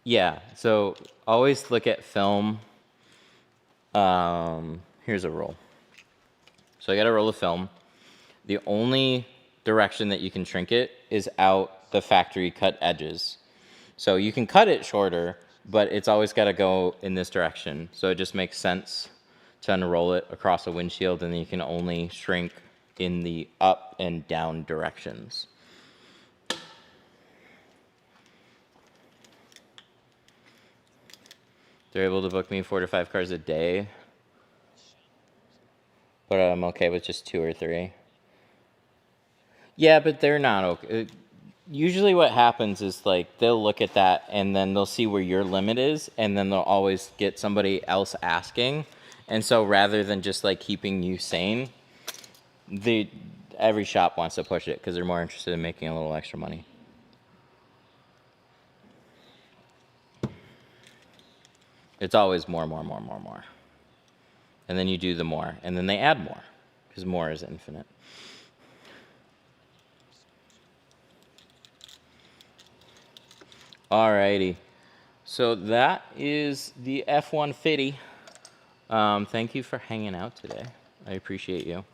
Yeah, so always look at film. Here's a roll. So I got a roll of film. The only direction that you can shrink it is out the factory cut edges. So you can cut it shorter, but it's always got to go in this direction. So it just makes sense to unroll it across a windshield, and then you can only shrink in the up and down directions. They're able to book me 4 to 5 cars a day, but I'm okay with just 2 or 3. Yeah, but they're not okay. Usually what happens is like they'll look at that and then they'll see where your limit is, and then they'll always get somebody else asking. And so rather than just like keeping you sane, every shop wants to push it because they're more interested in making a little extra money. It's always more. And then you do the more, and then they add more because more is infinite. Alrighty, so that is the F150. Thank you for hanging out today. I appreciate you.